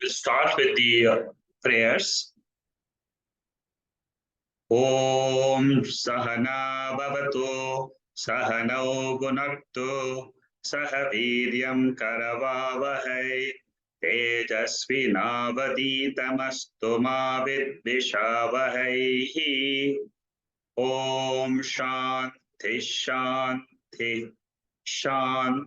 We'll start with the prayers. Om Sahana Bhavatu Sahanau Bhunaktu Sahaviryam Karavavahai Tejasvinavaditamastu ma vidvishavahai. Om Shanti Shanti Shanti.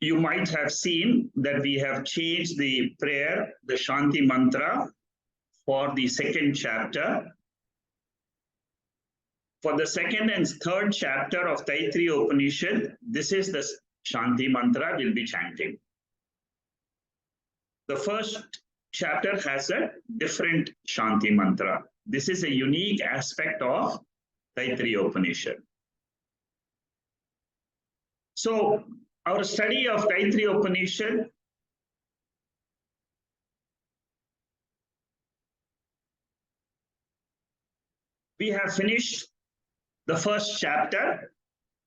You might have seen that we have changed the prayer, the Shanti mantra, for the second chapter. For the second and third chapter of Taittriya Upanishad, this is the Shanti mantra we'll be chanting. The first chapter has a different Shanti mantra. This is a unique aspect of Taittriya Upanishad. So, our study of Taittriya Upanishad we have finished the first chapter,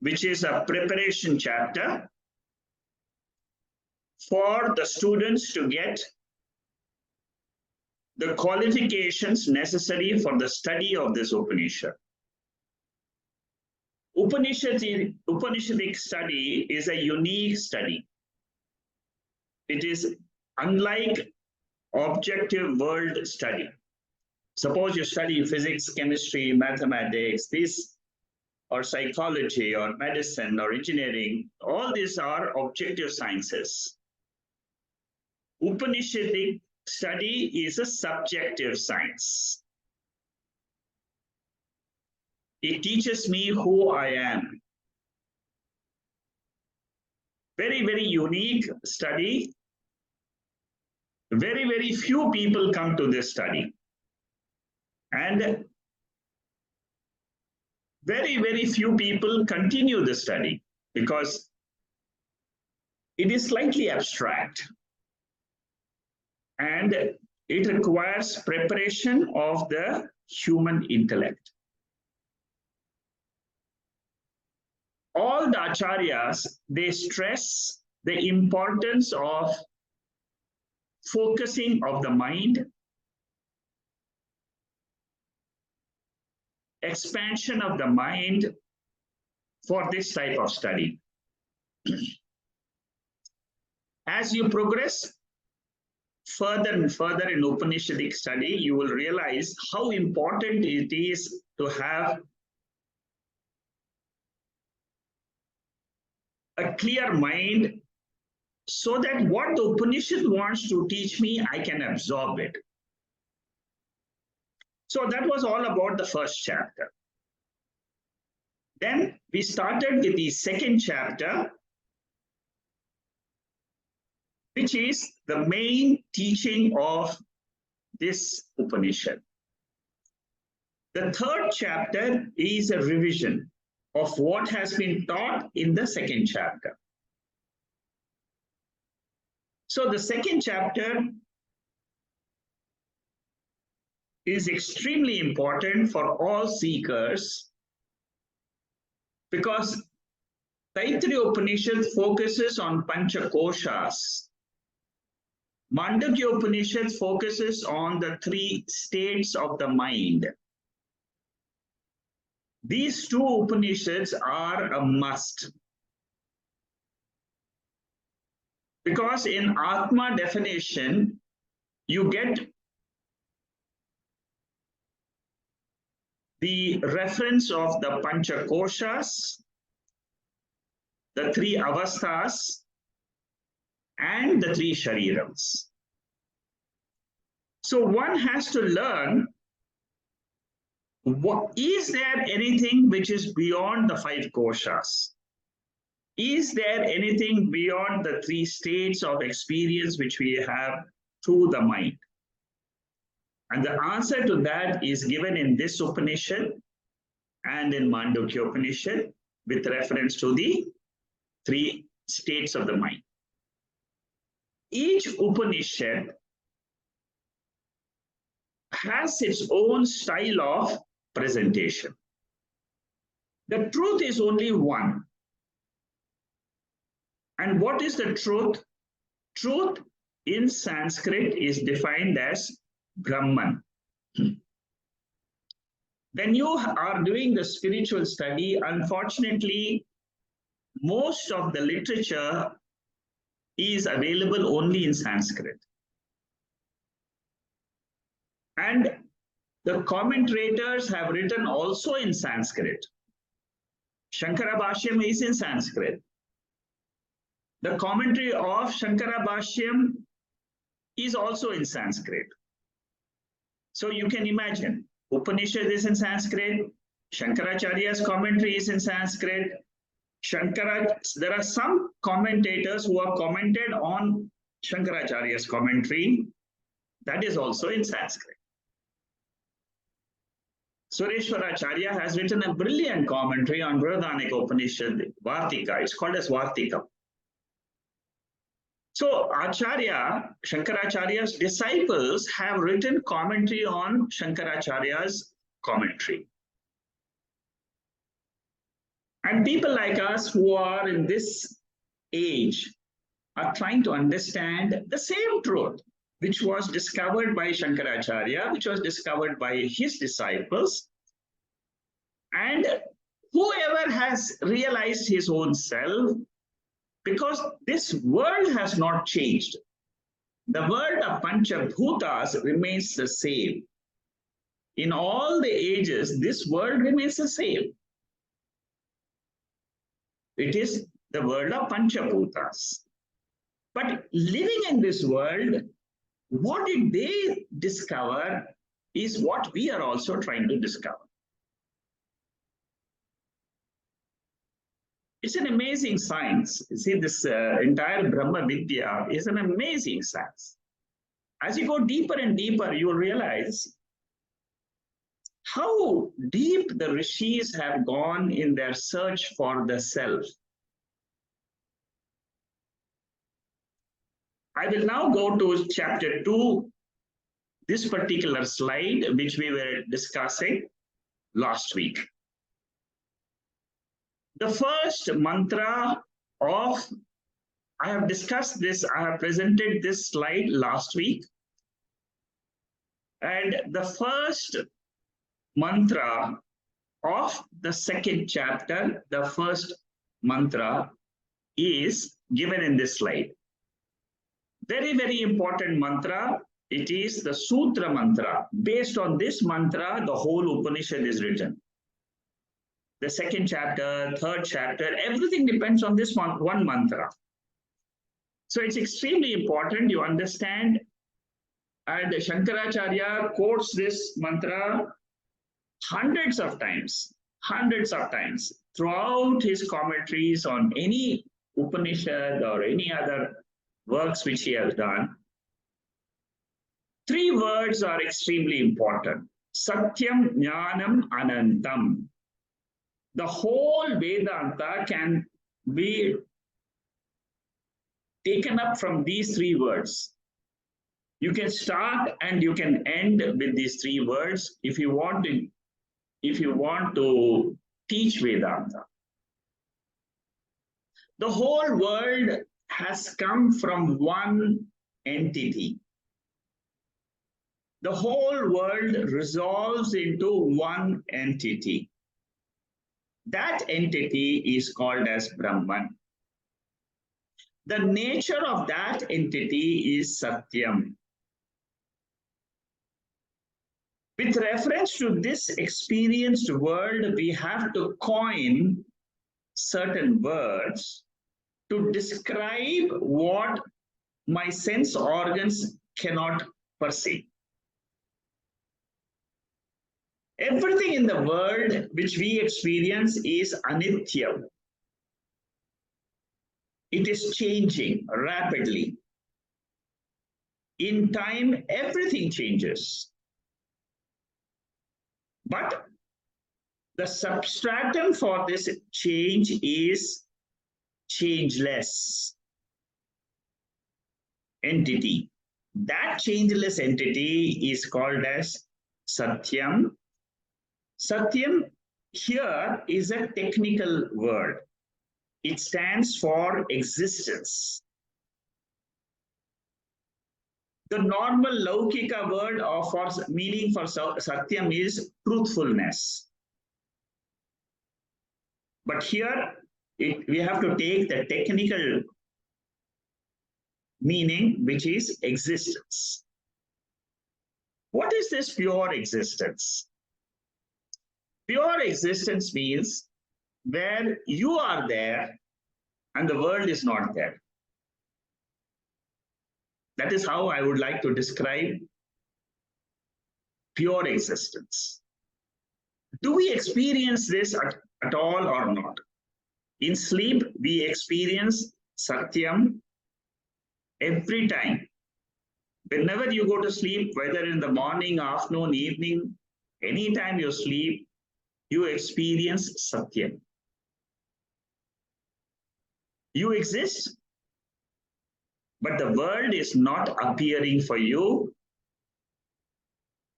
which is a preparation chapter for the students to get the qualifications necessary for the study of this Upanishad. Upanishadic study is a unique study. It is unlike objective world study. Suppose you study physics, chemistry, mathematics, or psychology, or medicine, or engineering. All these are objective sciences. Upanishadic study is a subjective science. It teaches me who I am. Very, very unique study. Very, very few people come to this study. And very, very few people continue the study because it is slightly abstract. And it requires preparation of the human intellect. All the acharyas, they stress the importance of focusing of the mind, expansion of the mind for this type of study. As you progress further and further in Upanishadic study, you will realize how important it is to have a clear mind so that what the Upanishad wants to teach me, I can absorb it. So that was all about the first chapter. Then we started with the second chapter, which is the main teaching of this Upanishad. The third chapter is a revision of what has been taught in the second chapter. So the second chapter is extremely important for all seekers because Taittriya Upanishad focuses on Panchakoshas. Mandukya Upanishad focuses on the three states of the mind. These two Upanishads are a must. Because in Atma definition, you get the reference of the Panchakoshas, the three avasthas, and the three sharirams. So one has to learn, is there anything which is beyond the five koshas? Is there anything beyond the three states of experience which we have through the mind? And the answer to that is given in this Upanishad and in Mandukya Upanishad with reference to the three states of the mind. Each Upanishad has its own style of presentation. The truth is only one. And what is the truth? Truth in Sanskrit is defined as Brahman. When you are doing the spiritual study, unfortunately, most of the literature is available only in Sanskrit. And the commentators have written also in Sanskrit. Shankara Bhashyam is in Sanskrit. The commentary of Shankara Bhashyam is also in Sanskrit. So you can imagine, Upanishad is in Sanskrit, Shankaracharya's commentary is in Sanskrit. There are some commentators who have commented on Shankaracharya's commentary, that is also in Sanskrit. Sureshwaracharya has written a brilliant commentary on Brihadaranyaka Upanishad, Vartika. It's called as Vartika. So Acharya, Shankaracharya's disciples have written commentary on Shankaracharya's commentary. And people like us who are in this age are trying to understand the same truth, which was discovered by Shankaracharya, which was discovered by his disciples. And whoever has realized his own self, because this world has not changed. The world of Panchabhutas remains the same. In all the ages, this world remains the same. It is the world of Panchabhutas. But living in this world, what did they discover is what we are also trying to discover. It's an amazing science. You see, this entire Brahma Vidya is an amazing science. As you go deeper and deeper, you will realize how deep the rishis have gone in their search for the self. I will now go to chapter 2, this particular slide, which we were discussing last week. The first mantra of, I have discussed this, I have presented this slide last week. And the first mantra of the second chapter, the first mantra is given in this slide. Very, very important mantra. It is the Sutra mantra. Based on this mantra, the whole Upanishad is written. The second chapter, third chapter, everything depends on this one mantra. So it's extremely important you understand. And Shankaracharya quotes this mantra hundreds of times throughout his commentaries on any Upanishad or any other works which he has done. Three words are extremely important. Satyam, Jnanam, Anantam. The whole Vedanta can be taken up from these three words. You can start and you can end with these three words if you want to teach Vedanta. The whole world has come from one entity. The whole world resolves into one entity. That entity is called as Brahman. The nature of that entity is Satyam. With reference to this experienced world, we have to coin certain words to describe what my sense organs cannot perceive. Everything in the world which we experience is anitya. It is changing rapidly. In time, everything changes. But the substratum for this change is changeless entity. That changeless entity is called as Satyam. Satyam here is a technical word. It stands for existence. The normal Laukika word for meaning for Satyam is truthfulness. But here we have to take the technical meaning, which is existence. What is this pure existence? Pure existence means where you are there and the world is not there. That is how I would like to describe pure existence. Do we experience this at all or not? In sleep, we experience Satyam every time. Whenever you go to sleep, whether in the morning, afternoon, evening, anytime you sleep, you experience Satyam. You exist, but the world is not appearing for you.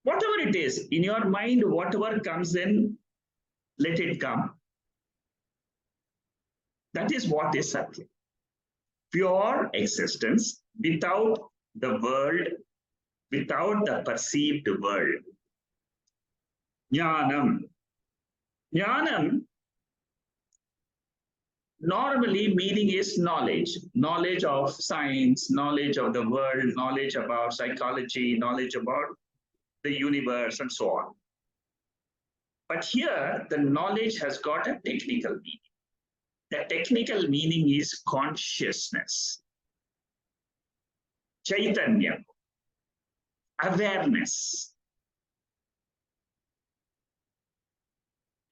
Whatever it is, in your mind, whatever comes in, let it come. That is what is Satyam. Pure existence without the world, without the perceived world. Jnanam. Jnanam normally meaning is knowledge. Knowledge of science, knowledge of the world, knowledge about psychology, knowledge about the universe, and so on. But here, the knowledge has got a technical meaning. The technical meaning is consciousness, Chaitanya, awareness.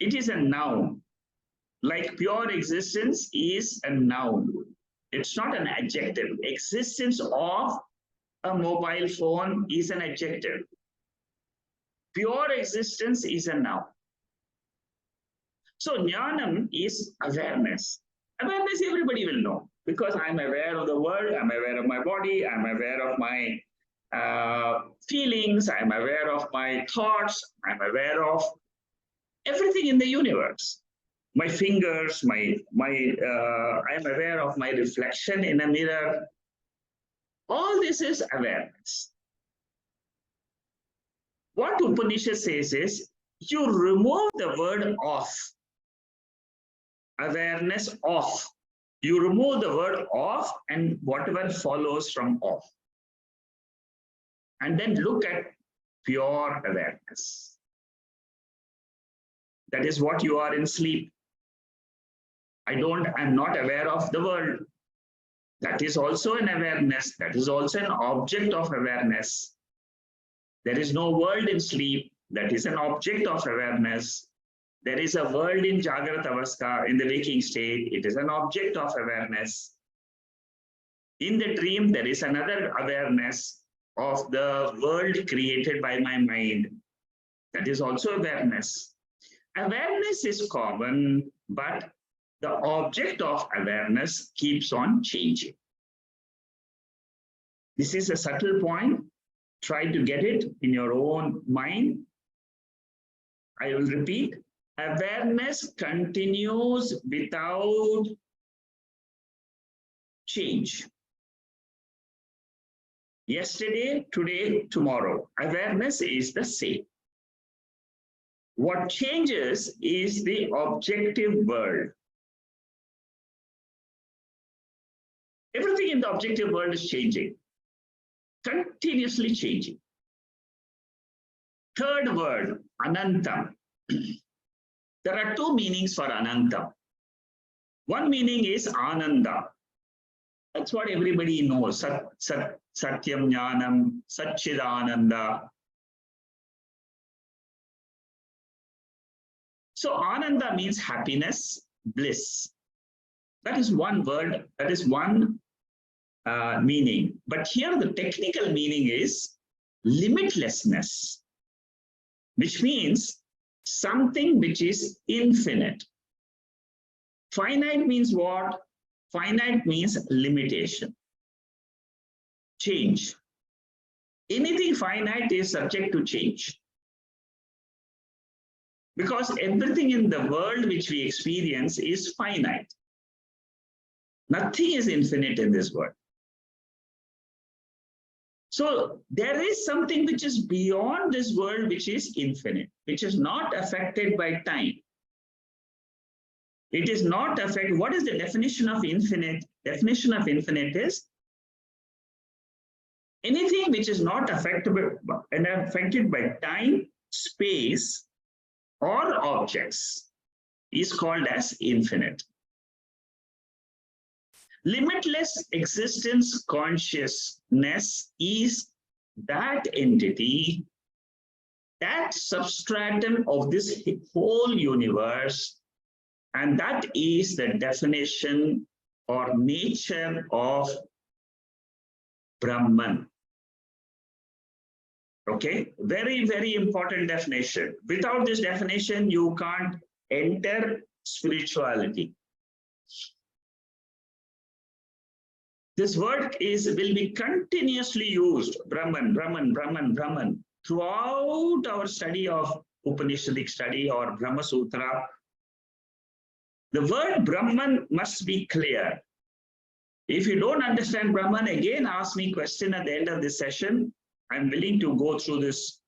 It is a noun. Like pure existence is a noun. It's not an adjective. Existence of a mobile phone is an adjective. Pure existence is a noun. So jnanam is awareness. Awareness everybody will know because I'm aware of the world, I'm aware of my body, I'm aware of my feelings, I'm aware of my thoughts, I'm aware of everything in the universe. My fingers, I'm aware of my reflection in a mirror. All this is awareness. What Upanishad says is, you remove the word off. Awareness off. You remove the word off and whatever follows from off. And then look at pure awareness. That is what you are in sleep. I'm not aware of the world. That is also an awareness. That is also an object of awareness. There is no world in sleep. That is an object of awareness. There is a world in Jagrat Avastha, in the waking state. It is an object of awareness. In the dream, there is another awareness of the world created by my mind. That is also awareness. Awareness is common, but the object of awareness keeps on changing. This is a subtle point. Try to get it in your own mind. I will repeat. Awareness continues without change. Yesterday, today, tomorrow. Awareness is the same. What changes is the objective world. Everything in the objective world is changing, continuously changing. Third word, Anantam. There are two meanings for Anantam. One meaning is Ananda. That's what everybody knows. Satyam Jnanam, Satchidananda. So Ananda means happiness, bliss. That is one word, that is one meaning. But here the technical meaning is limitlessness, which means something which is infinite. Finite means what? Finite means limitation, change. Anything finite is subject to change. Because everything in the world which we experience is finite. Nothing is infinite in this world. So there is something which is beyond this world, which is infinite, which is not affected by time. It is not affected. What is the definition of infinite? Definition of infinite is anything which is not affected by time, space, or objects is called as infinite. Limitless existence consciousness is that entity, that substratum of this whole universe, and that is the definition or nature of Brahman. Okay, very, very important definition. Without this definition, you can't enter spirituality. This word will be continuously used, Brahman, Brahman, Brahman, Brahman, throughout our study of Upanishadic study or Brahma Sutra. The word Brahman must be clear. If you don't understand Brahman, again ask me a question at the end of this session. I'm willing to go through this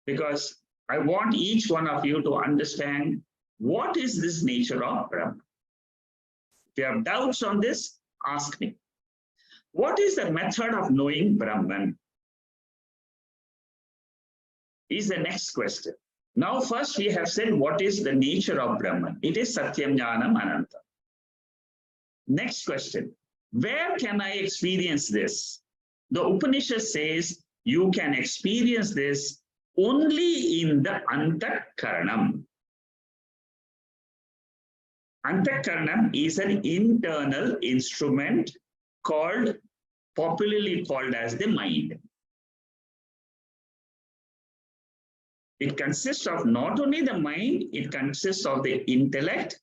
because I want each one of you to understand what is this nature of Brahman. If you have doubts on this, ask me. What is the method of knowing Brahman? Is the next question. Now, first we have said what is the nature of Brahman. It is Satyam Jnanam Ananta. Next question. Where can I experience this? The Upanishad says you can experience this only in the Antakaranam. Antakaranam is an internal instrument popularly called as the mind. It consists of not only the mind, it consists of the intellect,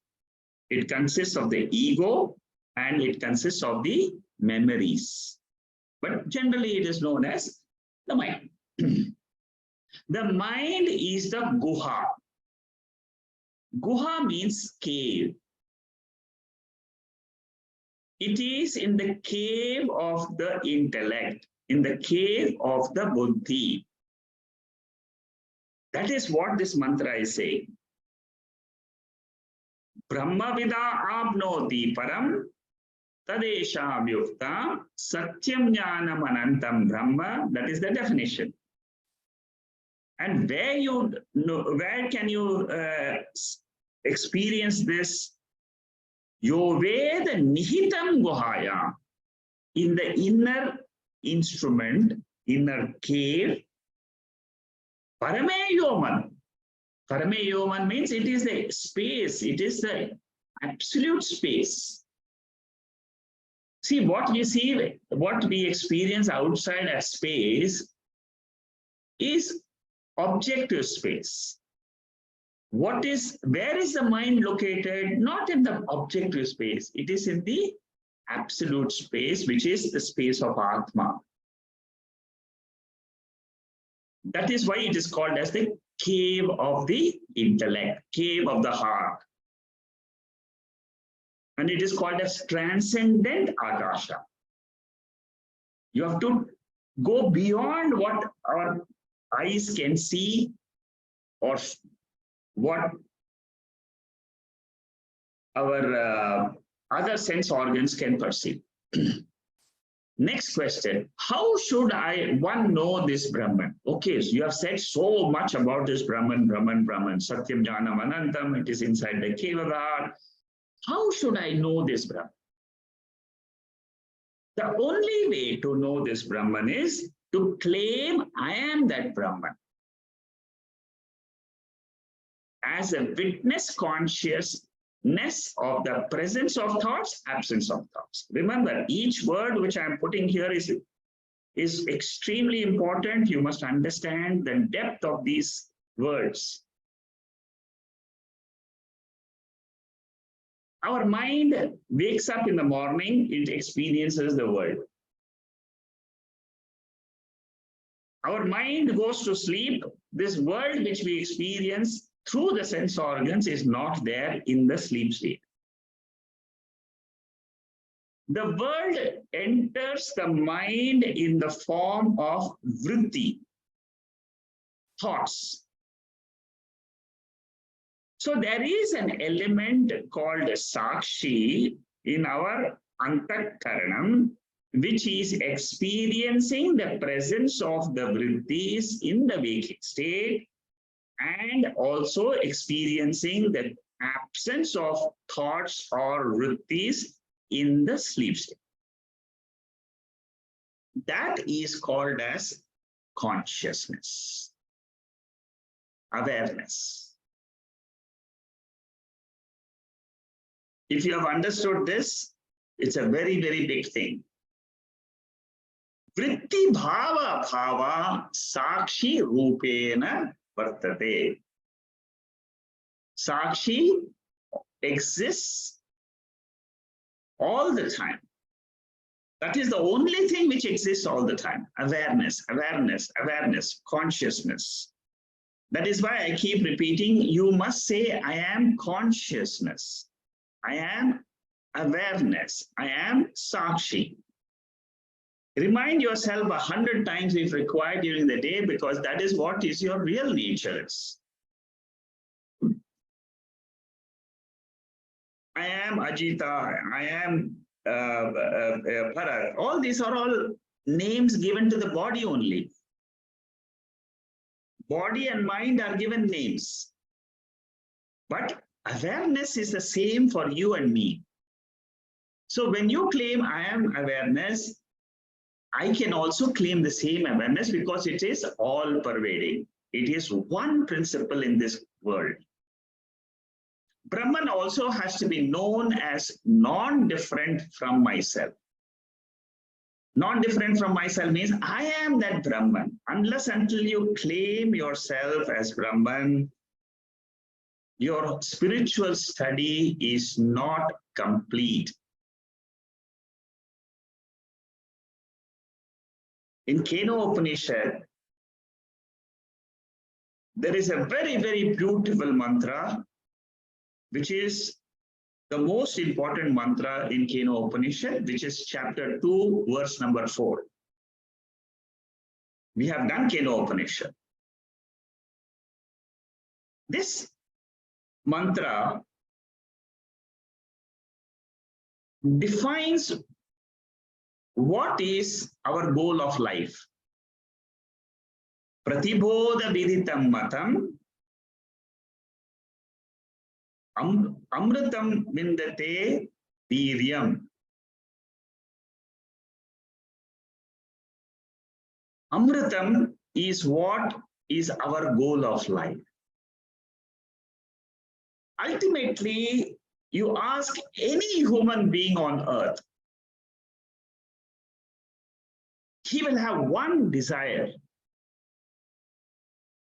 it consists of the ego, and it consists of the memories. But generally it is known as the mind. The mind is the guha. Guha means cave. It is in the cave of the intellect, in the cave of the buddhi. That is what this mantra is saying. Brahma vida abnoti param tadesha vyukta satyam jnanam anantam brahma. That is the definition. And where can you experience this? Yo Veda nihitam guhaya, in the inner instrument, inner cave. Parame yoman. Parame yoman means it is the space, it is the absolute space. See, what we experience outside as space is objective space. Where is the mind located? Not in the objective space. It is in the absolute space, which is the space of Atma. That is why it is called as the cave of the intellect, cave of the heart. And it is called as transcendent Akasha. You have to go beyond what our eyes can see or what our other sense organs can perceive. Next question, how should one know this Brahman? Okay, so you have said so much about this Brahman, Satyam Jnanam Anantam, it is inside the cave of the heart. How should I know this Brahman? The only way to know this Brahman is to claim I am that Brahman. As a witness consciousness of the presence of thoughts, absence of thoughts. Remember, each word which I am putting here is extremely important. You must understand the depth of these words. Our mind wakes up in the morning, it experiences the world. Our mind goes to sleep. This world which we experience through the sense organs is not there in the sleep state. The world enters the mind in the form of vritti, thoughts. So there is an element called sakshi in our antakaranam, which is experiencing the presence of the vrittis in the waking state and also experiencing the absence of thoughts or vrittis in the sleep state. That is called as consciousness, awareness. If you have understood this, it's a very, very big thing. Vritti bhava bhava sakshi rupena vartate. Sakshi exists all the time. That is the only thing which exists all the time. Awareness, awareness, awareness, consciousness. That is why I keep repeating, you must say, I am consciousness. I am awareness. I am sakshi. Remind yourself 100 times if required during the day, because that is what is your real nature is. I am Ajita. I am Bharat. All these are all names given to the body only. Body and mind are given names. But awareness is the same for you and me. So when you claim I am awareness, I can also claim the same awareness because it is all pervading. It is one principle in this world. Brahman also has to be known as non-different from myself. Non-different from myself means I am that Brahman. Unless until you claim yourself as Brahman, your spiritual study is not complete. In Keno Upanishad, there is a very, very beautiful mantra, which is the most important mantra in Keno Upanishad, which is chapter 2, verse number 4. We have done Keno Upanishad. This mantra defines what is our goal of life. Pratibodha viditam matam amritam vindate viryam. Amritam is what is our goal of life. Ultimately, you ask any human being on earth, he will have one desire.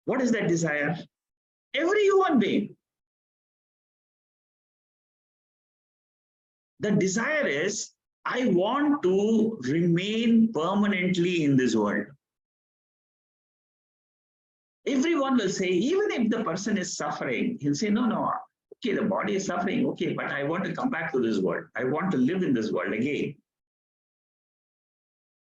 What is that desire? Every human being. The desire is, I want to remain permanently in this world. Everyone will say, even if the person is suffering, he'll say, no, okay, the body is suffering, okay, but I want to come back to this world. I want to live in this world again.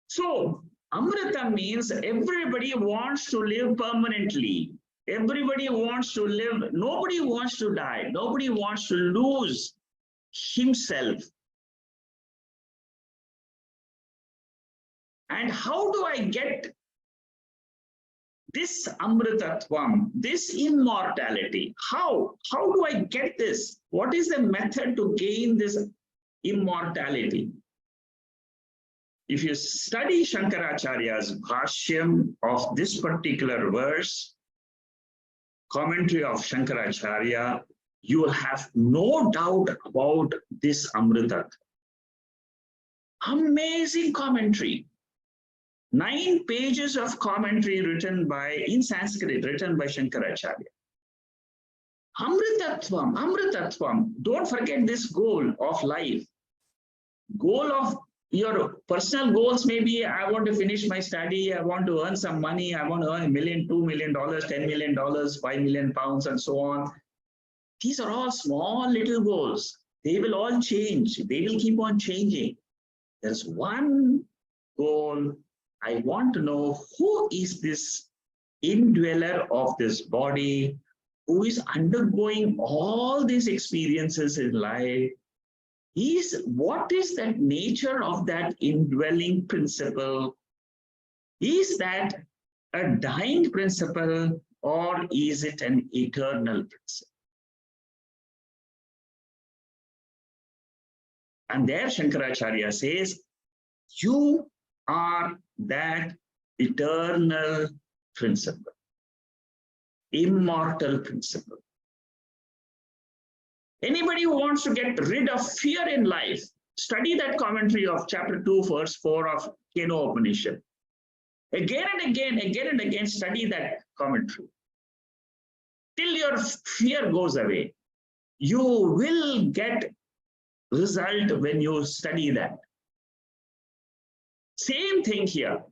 So, Amrita means everybody wants to live permanently. Everybody wants to live. Nobody wants to die. Nobody wants to lose himself. And how do I get this Amritatvam, this immortality? How do I get this? What is the method to gain this immortality? If you study Shankaracharya's bhashyam of this particular verse, commentary of Shankaracharya, you will have no doubt about this Amritat. Amazing commentary. 9 pages of commentary written in Sanskrit, written by Shankaracharya. Amritatvam. Don't forget this goal of life. Goal of Your personal goals may be, I want to finish my study, I want to earn some money, I want to earn $1 million, $2 million, $10 million, £5 million, and so on. These are all small little goals. They will all change. They will keep on changing. There's one goal. I want to know who is this indweller of this body, who is undergoing all these experiences in life. What is that nature of that indwelling principle? Is that a dying principle, or is it an eternal principle? And there Shankaracharya says, you are that eternal principle, immortal principle. Anybody who wants to get rid of fear in life, study that commentary of chapter 2, verse 4 of Keno Upanishad. Again and again, study that commentary. Till your fear goes away. You will get result when you study that. Same thing here.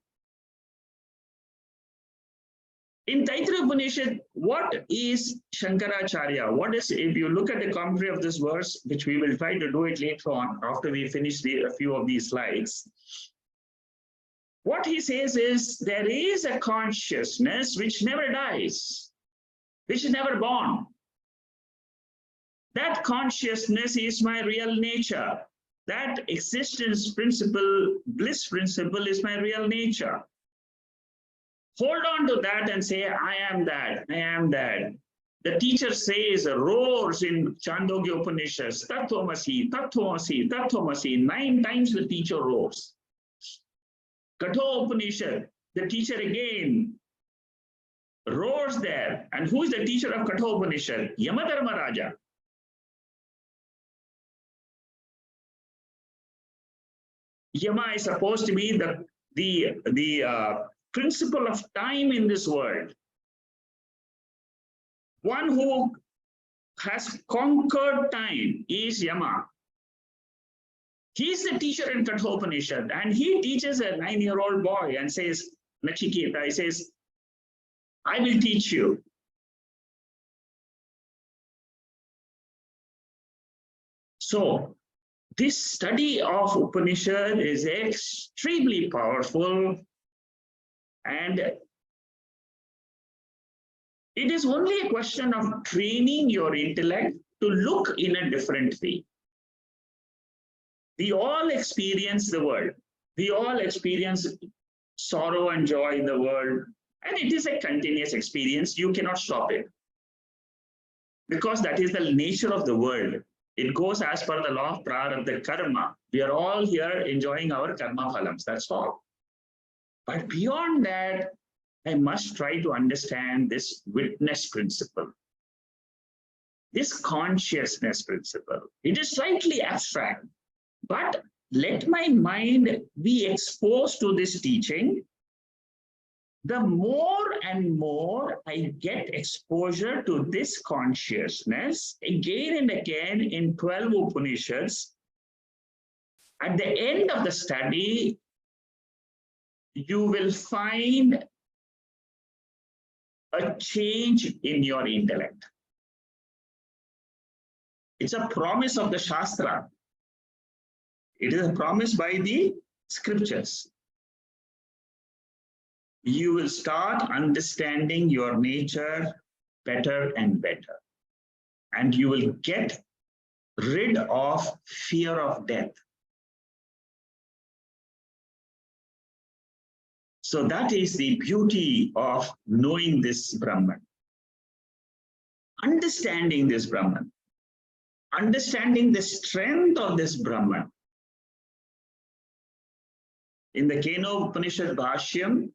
In Taittriya Upanishad, what is Shankaracharya? What is, if you look at the commentary of this verse, which we will try to do it later on after we finish a few of these slides, what he says is there is a consciousness which never dies, which is never born. That consciousness is my real nature. That existence principle, bliss principle is my real nature. Hold on to that and say, I am that, I am that. The teacher says, roars in Chandogya Upanishad, Tattvamasi, Tattvamasi, Tattvamasi. 9 times the teacher roars. Katha Upanishad, the teacher again roars there. And who is the teacher of Katha Upanishad? Yamadharma Raja. Yama is supposed to be the principle of time in this world. One who has conquered time is Yama. He's the teacher in Katha Upanishad, and he teaches a 9-year-old boy and says, Nachiketa, he says, I will teach you. So, this study of Upanishad is extremely powerful, and it is only a question of training your intellect to look in a different way. We all experience the world. We all experience sorrow and joy in the world, and it is a continuous experience. You cannot stop it, because that is the nature of the world. It goes as per the law of prarabdha karma. We are all here enjoying our karma phalams, that's all. But beyond that, I must try to understand this witness principle, this consciousness principle. It is slightly abstract, but let my mind be exposed to this teaching. The more and more I get exposure to this consciousness, again and again in 12 Upanishads, at the end of the study, you will find a change in your intellect. It's a promise of the Shastra. It is a promise by the scriptures. You will start understanding your nature better and better. And you will get rid of fear of death. So that is the beauty of knowing this Brahman. Understanding this Brahman. Understanding the strength of this Brahman. In the Keno Upanishad Bhashyam,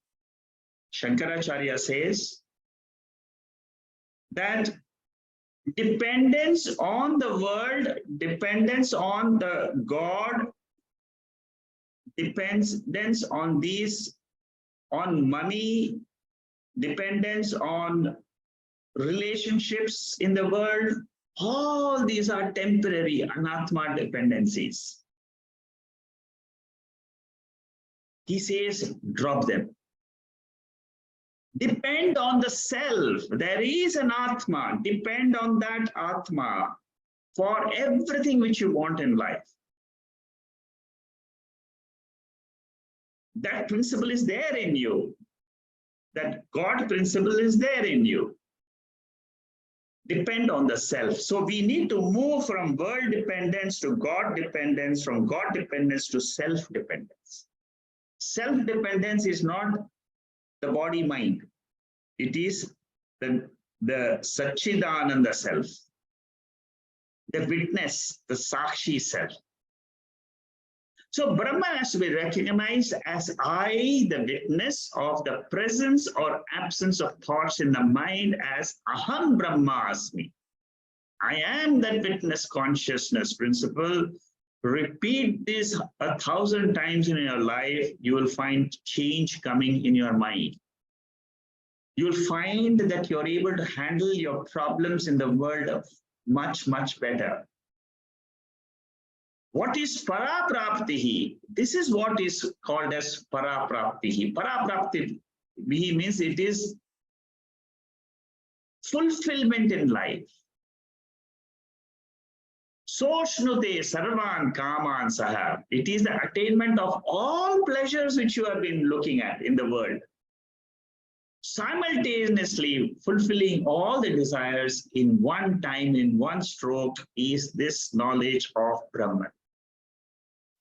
Shankaracharya says that dependence on the world, dependence on the God, dependence on these, on money, dependence on relationships in the world, all these are temporary anatma dependencies. He says, drop them. Depend on the self. There is an Atma. Depend on that Atma for everything which you want in life. That principle is there in you. That God principle is there in you. Depend on the self. So we need to move from world dependence to God dependence, from God dependence to self dependence. Self dependence is not the body mind. It is the Satchidananda self, the witness, the Sakshi self. So Brahman has to be recognized as I, the witness of the presence or absence of thoughts in the mind, as Aham Brahmasmi. I am that witness consciousness principle. Repeat this 1,000 times in your life, you will find change coming in your mind. You will find that you're able to handle your problems in the world much, much better. What is parapraptihi? This is what is called as parapraptihi. Parapraptihi means it is fulfillment in life. Soshnute sarvan kaman saha. It is the attainment of all pleasures which you have been looking at in the world. Simultaneously fulfilling all the desires in one time, in one stroke, is this knowledge of Brahman.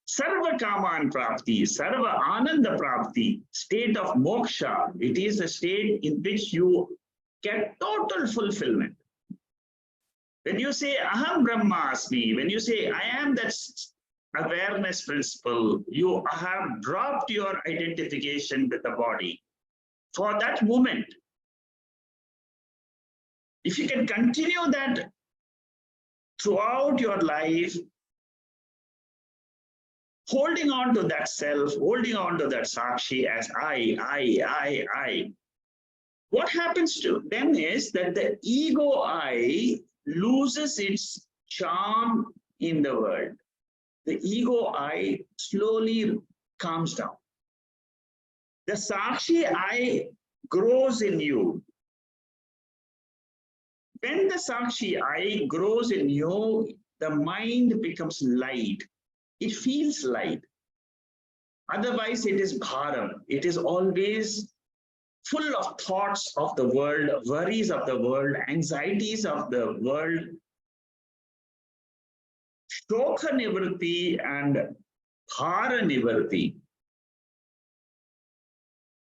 Sarva Kaman Prapti, Sarva Ananda Prapti, state of moksha, it is a state in which you get total fulfillment. When you say Aham Brahmasmi, when you say I am that awareness principle, you have dropped your identification with the body. For that moment, if you can continue that throughout your life, holding on to that self, holding on to that Sakshi as I. What happens to them is that the ego I loses its charm in the world. The ego I slowly calms down. The Sakshi I grows in you. When the Sakshi I grows in you, the mind becomes light. It feels light. Otherwise, it is bharam. It is always full of thoughts of the world, worries of the world, anxieties of the world. Shokha nivritti and bhara nivritti.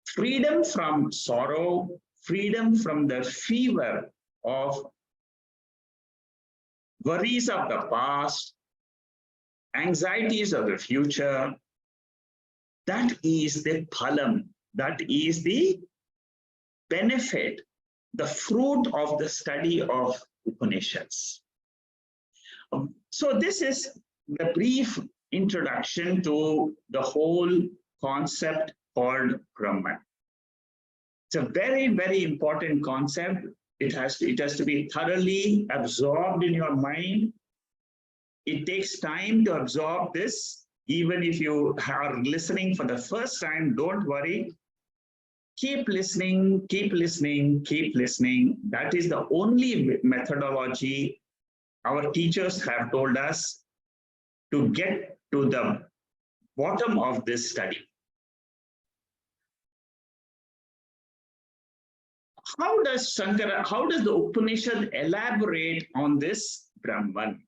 Freedom from sorrow, freedom from the fever of worries of the past, anxieties of the future. That is the phalam, that is the benefit, the fruit of the study of Upanishads. So this is the brief introduction to the whole concept called Brahman. It's a very, very important concept. It has to be thoroughly absorbed in your mind. It takes time to absorb this. Even if you are listening for the first time, don't worry. Keep listening, keep listening, keep listening. That is the only methodology our teachers have told us to get to the bottom of this study. How does the Upanishad elaborate on this Brahman?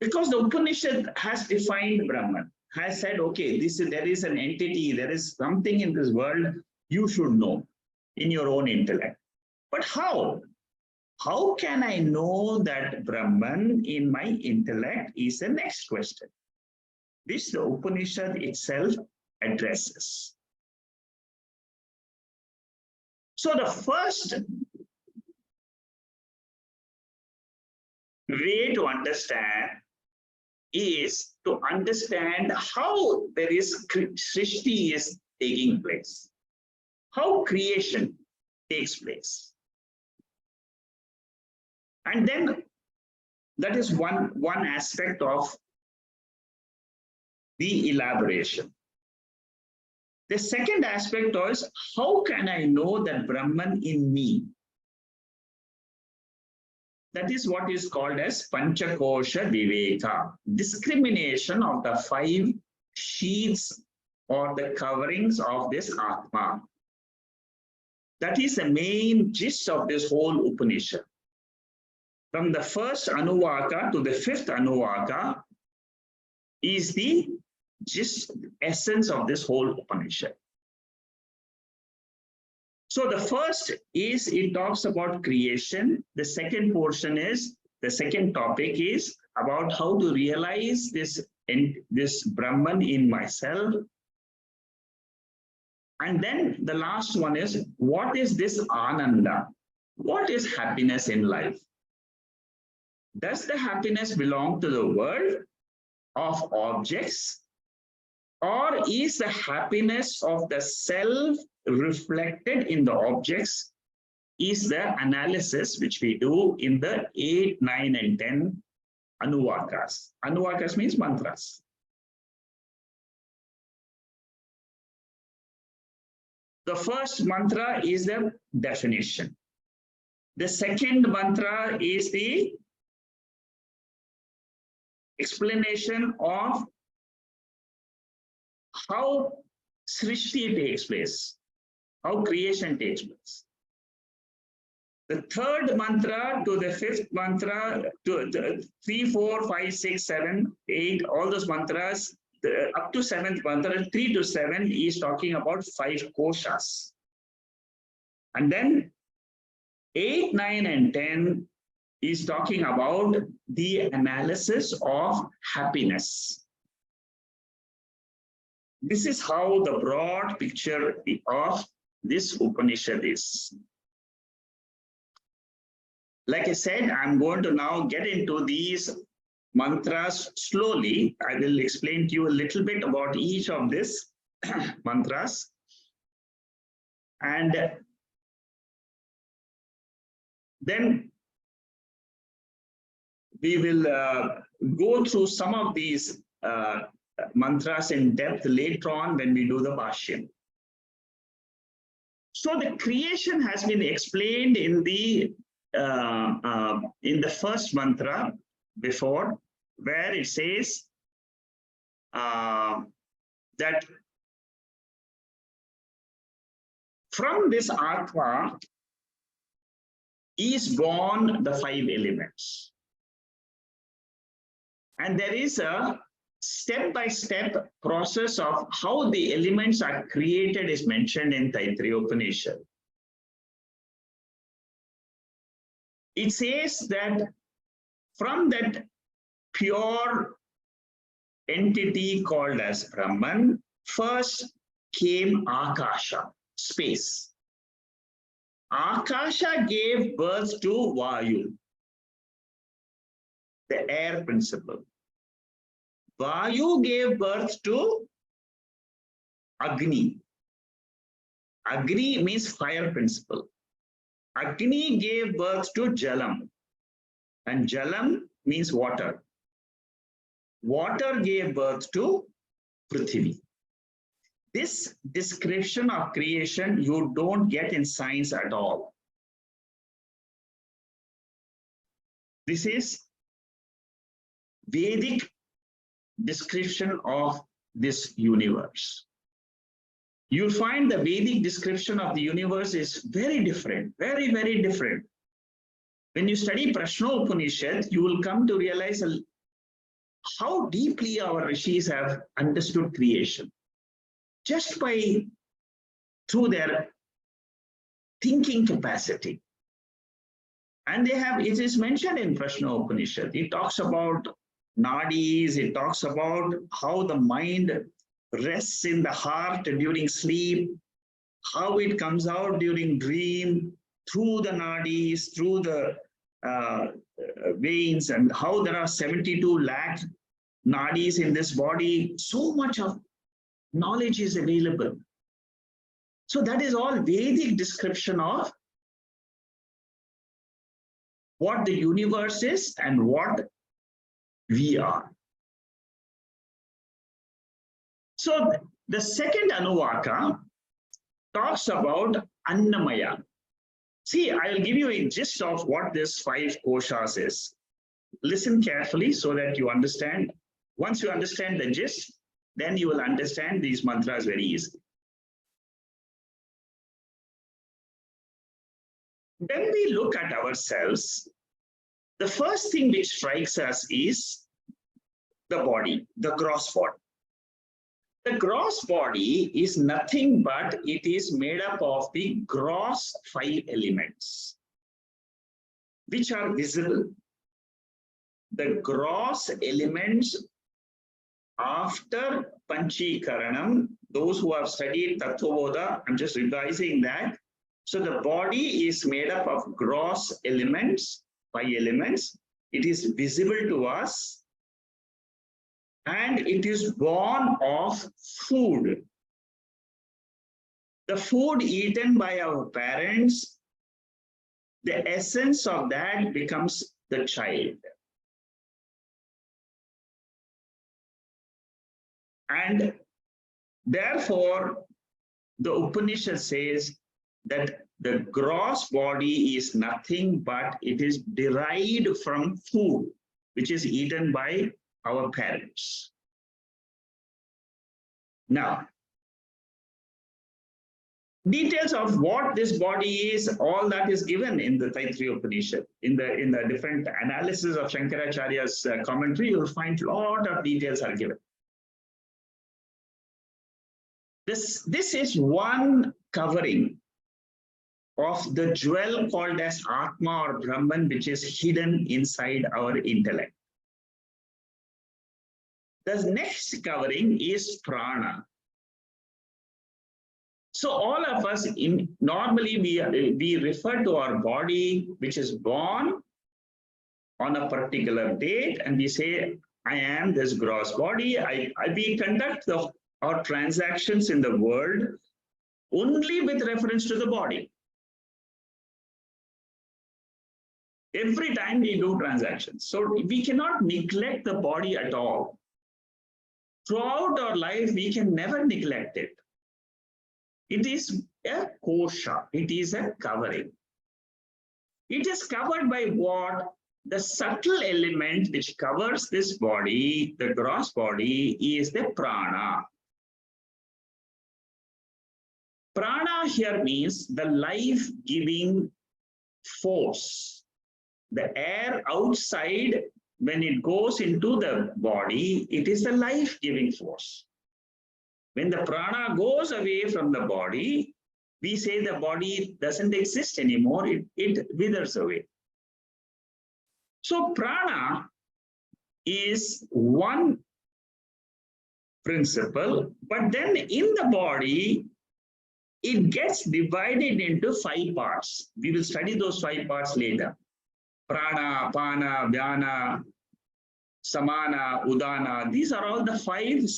Because the Upanishad has defined Brahman, has said, okay, there is an entity, there is something in this world you should know in your own intellect. But how? How can I know that Brahman in my intellect is the next question. This the Upanishad itself addresses. So the first way to understand is to understand how there is Srishti is taking place, how creation takes place. And then that is one aspect of the elaboration. The second aspect is, how can I know that Brahman in me? That is what is called as Panchakosha Viveka, discrimination of the 5 sheaths or the coverings of this Atma. That is the main gist of this whole Upanishad. From the first Anuvaka to the 5th Anuvaka is the gist, essence of this whole Upanishad. So the first is, it talks about creation. The second portion is, the second topic is about how to realize this Brahman in myself. And then the last one is, what is this Ananda? What is happiness in life? Does the happiness belong to the world of objects, or is the happiness of the self reflected in the objects? Is the analysis which we do in the 8, 9, and 10 Anuvakas. Anuvakas means mantras. The first mantra is the definition. The second mantra is the explanation of how Srishti takes place, how creation takes place. The third mantra to the 5th mantra, to the 3, 4, 5, 6, 7, 8, all those mantras, up to 7th mantra, 3 to 7 is talking about 5 koshas. And then 8, 9, and 10 is talking about the analysis of happiness. This is how the broad picture of this Upanishad is. Like I said, I'm going to now get into these mantras slowly. I will explain to you a little bit about each of these mantras. And then we will go through some of these mantras in depth later on when we do the Bhashya. So the creation has been explained in the first mantra before, where it says that from this Atma is born the 5 elements. And there is a step-by-step process of how the elements are created is mentioned in Taittriya Upanishad. It says that from that pure entity called as Brahman, first came Akasha, space. Akasha gave birth to Vayu, the air principle. Vayu gave birth to Agni. Agni means fire principle. Agni gave birth to Jalam, and Jalam means water. Water gave birth to Prithvi. This description of creation you don't get in science at all. This is Vedic description of this universe. You'll find the Vedic description of the universe is very different, very, very different. When you study Prashna Upanishad, you will come to realize how deeply our rishis have understood creation. Just through their thinking capacity. And it is mentioned in Prashna Upanishad. It talks about nadis, it talks about how the mind rests in the heart during sleep, how it comes out during dream, through the nadis, through the veins, and how there are 72 lakh nadis in this body. So much of knowledge is available. So that is all Vedic description of what the universe is and what we are. So the second Anuvaka talks about Annamaya. See, I'll give you a gist of what this 5 koshas is. Listen carefully so that you understand. Once you understand the gist, then you will understand these mantras very easily. When we look at ourselves, the first thing which strikes us is the body, the gross body. The gross body is nothing but it is made up of the gross 5 elements, which are visible. The gross elements after Panchikaranam, those who have studied Tattvabodha, I'm just revising that. So the body is made up of gross elements, 5 elements. It is visible to us. And it is born of food. The food eaten by our parents, the essence of that becomes the child. And therefore, the Upanishad says that the gross body is nothing but it is derived from food, which is eaten by our parents. Now, details of what this body is, all that is given in the Taittriya Upanishad. In the different analysis of Shankaracharya's commentary, you'll find a lot of details are given. This is one covering of the jewel called as Atma or Brahman, which is hidden inside our intellect. The next covering is prana. So all of us, normally we refer to our body, which is born on a particular date, and we say, I am this gross body. We conduct our transactions in the world only with reference to the body. Every time we do transactions. So we cannot neglect the body at all. Throughout our life, we can never neglect it. It is a kosha. It is a covering. It is covered by what? The subtle element which covers this body, the gross body, is the prana. Prana here means the life-giving force. The air outside, when it goes into the body, it is the life-giving force. When the prana goes away from the body, we say the body doesn't exist anymore, it withers away. So prana is one principle, but then in the body, it gets divided into 5 parts. We will study those 5 parts later. Prana, Pana, Vyana, Samana, Udana. These are all the 5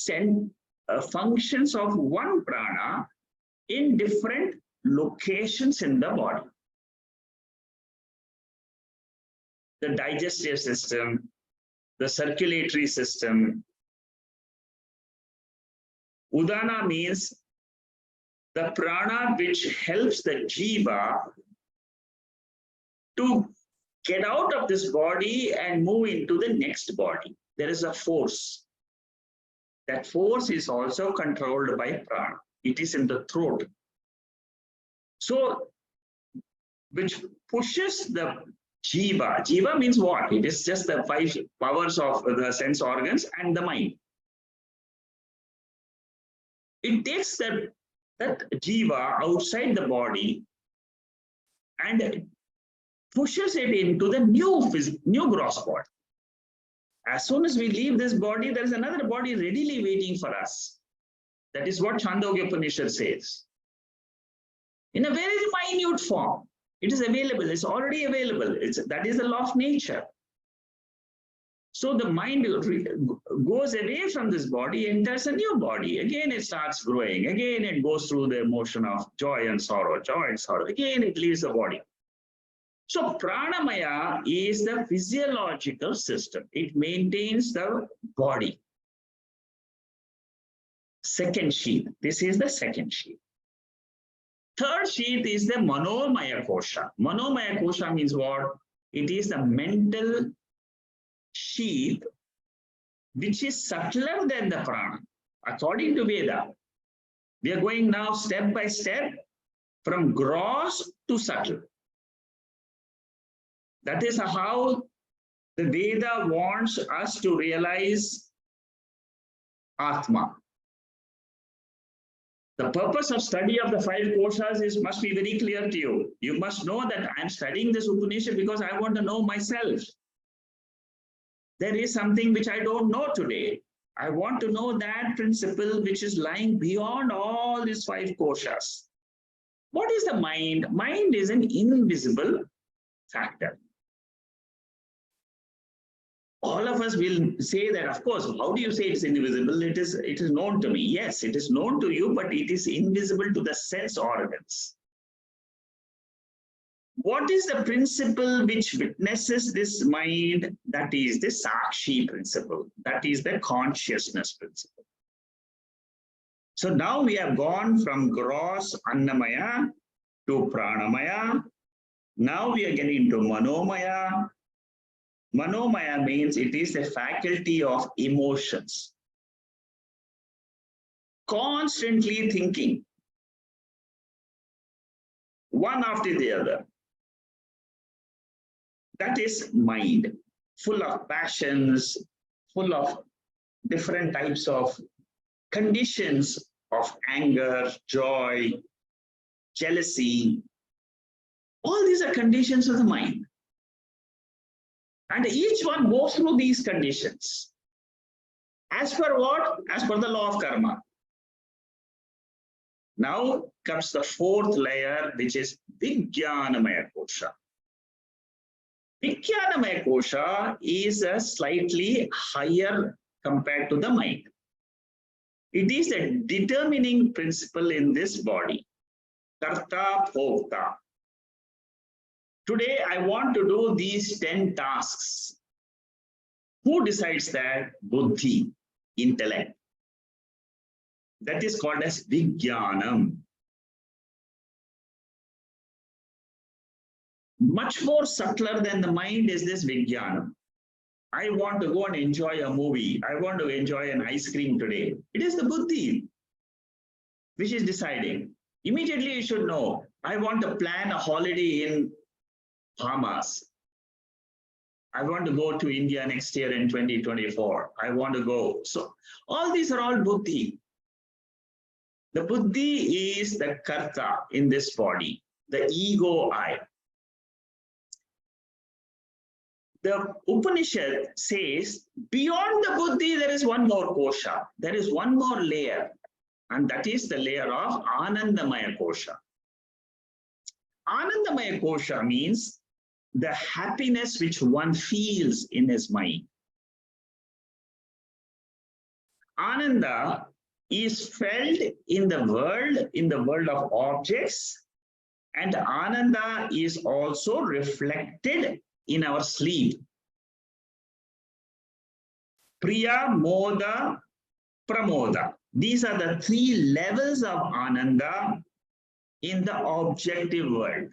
functions of one prana in different locations in the body. The digestive system, the circulatory system. Udana means the prana which helps the jiva to get out of this body and move into the next body. There is a force. That force is also controlled by prana. It is in the throat. So, which pushes the jiva. Jiva means what? It is just the 5 powers of the sense organs and the mind. It takes that jiva outside the body and pushes it into the new gross body. As soon as we leave this body, there is another body readily waiting for us. That is what Chandogya Upanishad says. In a very minute form, it is available. It's already available. That is the law of nature. So the mind goes away from this body, enters a new body. Again, it starts growing. Again, it goes through the emotion of joy and sorrow, joy and sorrow. Again, it leaves the body. So pranamaya is the physiological system. It maintains the body. Second sheath. This is the second sheath. Third sheath is the Manomaya Kosha. Manomaya Kosha means what? It is the mental sheath which is subtler than the prana. According to Veda, we are going now step by step from gross to subtle. That is how the Veda wants us to realize Atma. The purpose of study of the five koshas must be very clear to you. You must know that I'm studying this Upanishad because I want to know myself. There is something which I don't know today. I want to know that principle which is lying beyond all these five koshas. What is the mind? Mind is an invisible factor. All of us will say that, of course, how do you say it's invisible? It is known to me. Yes, it is known to you, but it is invisible to the sense organs. What is the principle which witnesses this mind? That is the Sakshi principle. That is the consciousness principle. So now we have gone from gross Annamaya to Pranamaya. Now we are getting to Manomaya. Manomaya means it is the faculty of emotions. Constantly thinking, one after the other. That is mind, full of passions, full of different types of conditions of anger, joy, jealousy. All these are conditions of the mind. And each one goes through these conditions. As per what? As per the law of karma. Now comes the fourth layer, which is Vijnanamaya Kosha. Vijnanamaya Kosha is a slightly higher compared to the mind. It is a determining principle in this body. Karta Bhokta. Today, I want to do these 10 tasks. Who decides that? Buddhi, intellect. That is called as Vijnanam. Much more subtler than the mind is this Vijnanam. I want to go and enjoy a movie. I want to enjoy an ice cream today. It is the Buddhi which is deciding. Immediately you should know, I want to plan a holiday in Bahamas. I want to go to India next year in 2024. I want to go. So all these are all Buddhi. The Buddhi is the Karta in this body, the ego I. The Upanishad says, beyond the Buddhi, there is one more kosha. There is one more layer. And that is the layer of Anandamaya Kosha. Anandamaya Kosha means the happiness which one feels in his mind. Ananda is felt in the world of objects, and Ananda is also reflected in our sleep. Priya, Moda, Pramoda. These are the three levels of Ananda in the objective world.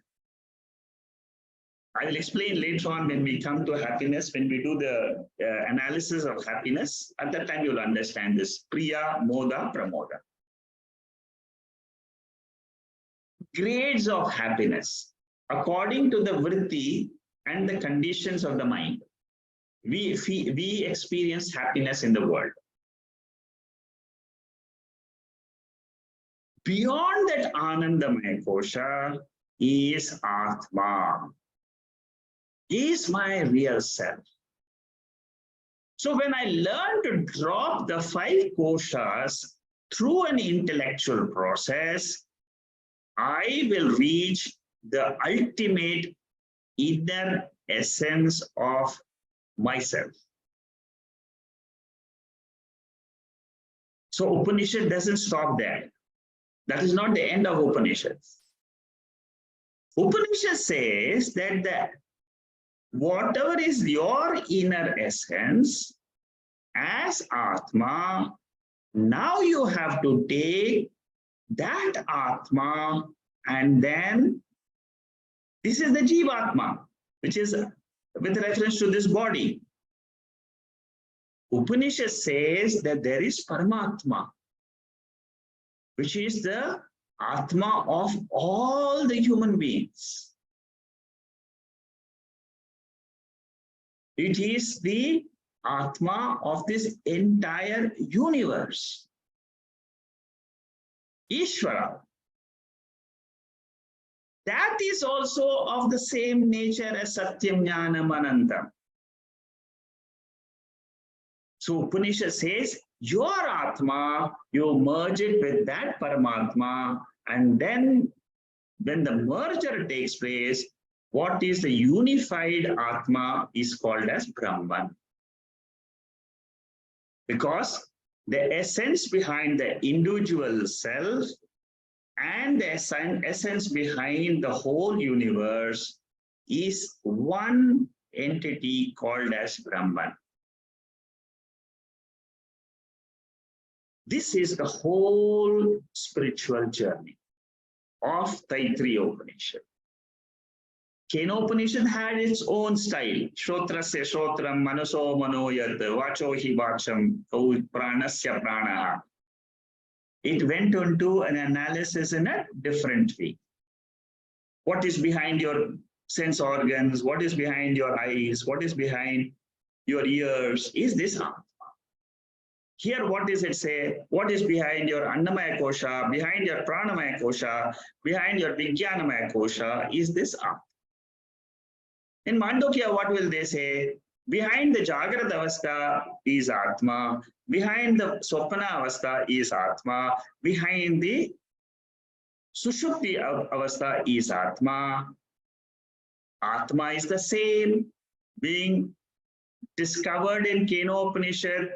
I will explain later on when we come to happiness, when we do the analysis of happiness. At that time, you'll understand this. Priya, Moda, Pramoda. Grades of happiness. According to the vritti and the conditions of the mind, we experience happiness in the world. Beyond that Anandamaya Kosha is Atma, is my real self. So when I learn to drop the five koshas through an intellectual process, I will reach the ultimate inner essence of myself. So Upanishad doesn't stop there. That is not the end of Upanishad. Upanishad says that whatever is your inner essence as Atma Now you have to take that Atma, and then this is the Jivatma, which is with reference to this body. Upanishad says that there is Paramatma, which is the Atma of all the human beings. It is the Atma of this entire universe. Ishvara. That is also of the same nature as Satyam Jnanam Anantam. So Upanishad says, your Atma, you merge it with that Paramatma, and then when the merger takes place, what is the unified Atma is called as Brahman. Because the essence behind the individual self and the essence behind the whole universe is one entity called as Brahman. This is the whole spiritual journey of Taittriya Upanishad. Kena Upanishad had its own style. Shrotrasya Shrotram, Manaso Manoyat, Vacho Hi Vacham, Pranasya Prana. It went into an analysis in a different way. What is behind your sense organs? What is behind your eyes? What is behind your ears? Is this Atma? Here, what does it say? What is behind your Annamaya Kosha, behind your Pranamaya Kosha, behind your Vijnanamaya Kosha? Is this Atma? In Mandukya, what will they say? Behind the Jagrata Avastha is Atma. Behind the Swapana Avastha is Atma. Behind the Sushupti Avastha is Atma. Atma is the same, being discovered in Kena Upanishad.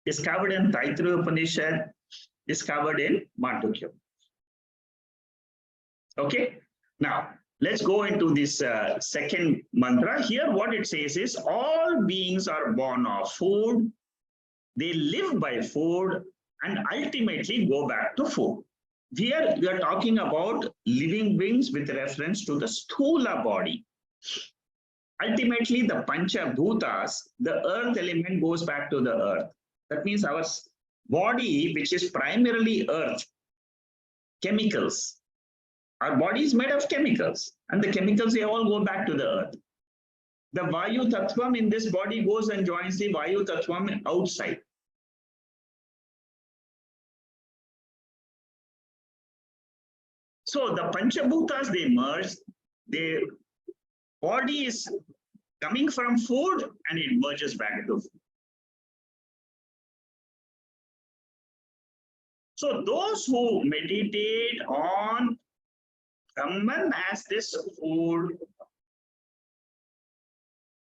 Discovered in Taittriya Upanishad, discovered in Mandukya. Okay, now let's go into this second mantra. Here, what it says is all beings are born of food, they live by food, and ultimately go back to food. Here, we are talking about living beings with reference to the sthula body. Ultimately, the Pancha Bhutas, the earth element goes back to the earth. That means our body, which is primarily earth, chemicals. Our body is made of chemicals, and the chemicals, they all go back to the earth. The Vayu Tattvam in this body goes and joins the Vayu Tattvam outside. So the Panchabhutas, they merge, their body is coming from food and it merges back to food. So those who meditate on Brahman as this food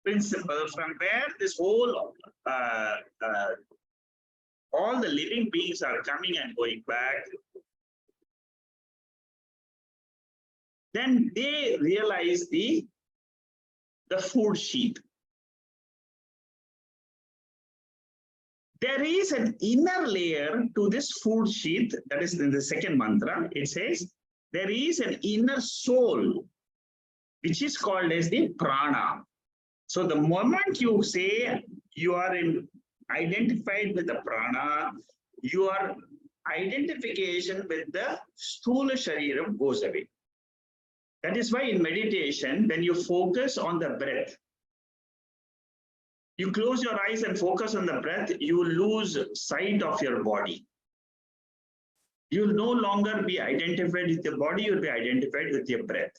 principle, from where this whole all the living beings are coming and going back, then they realize the food sheet. There is an inner layer to this food sheet, that is in the second mantra. It says there is an inner soul, which is called as the prana. So the moment you say you are identified with the prana, your identification with the sthula shariram goes away. That is why in meditation, when you focus on the breath, you close your eyes and focus on the breath, you lose sight of your body. You will no longer be identified with your body, you will be identified with your breath.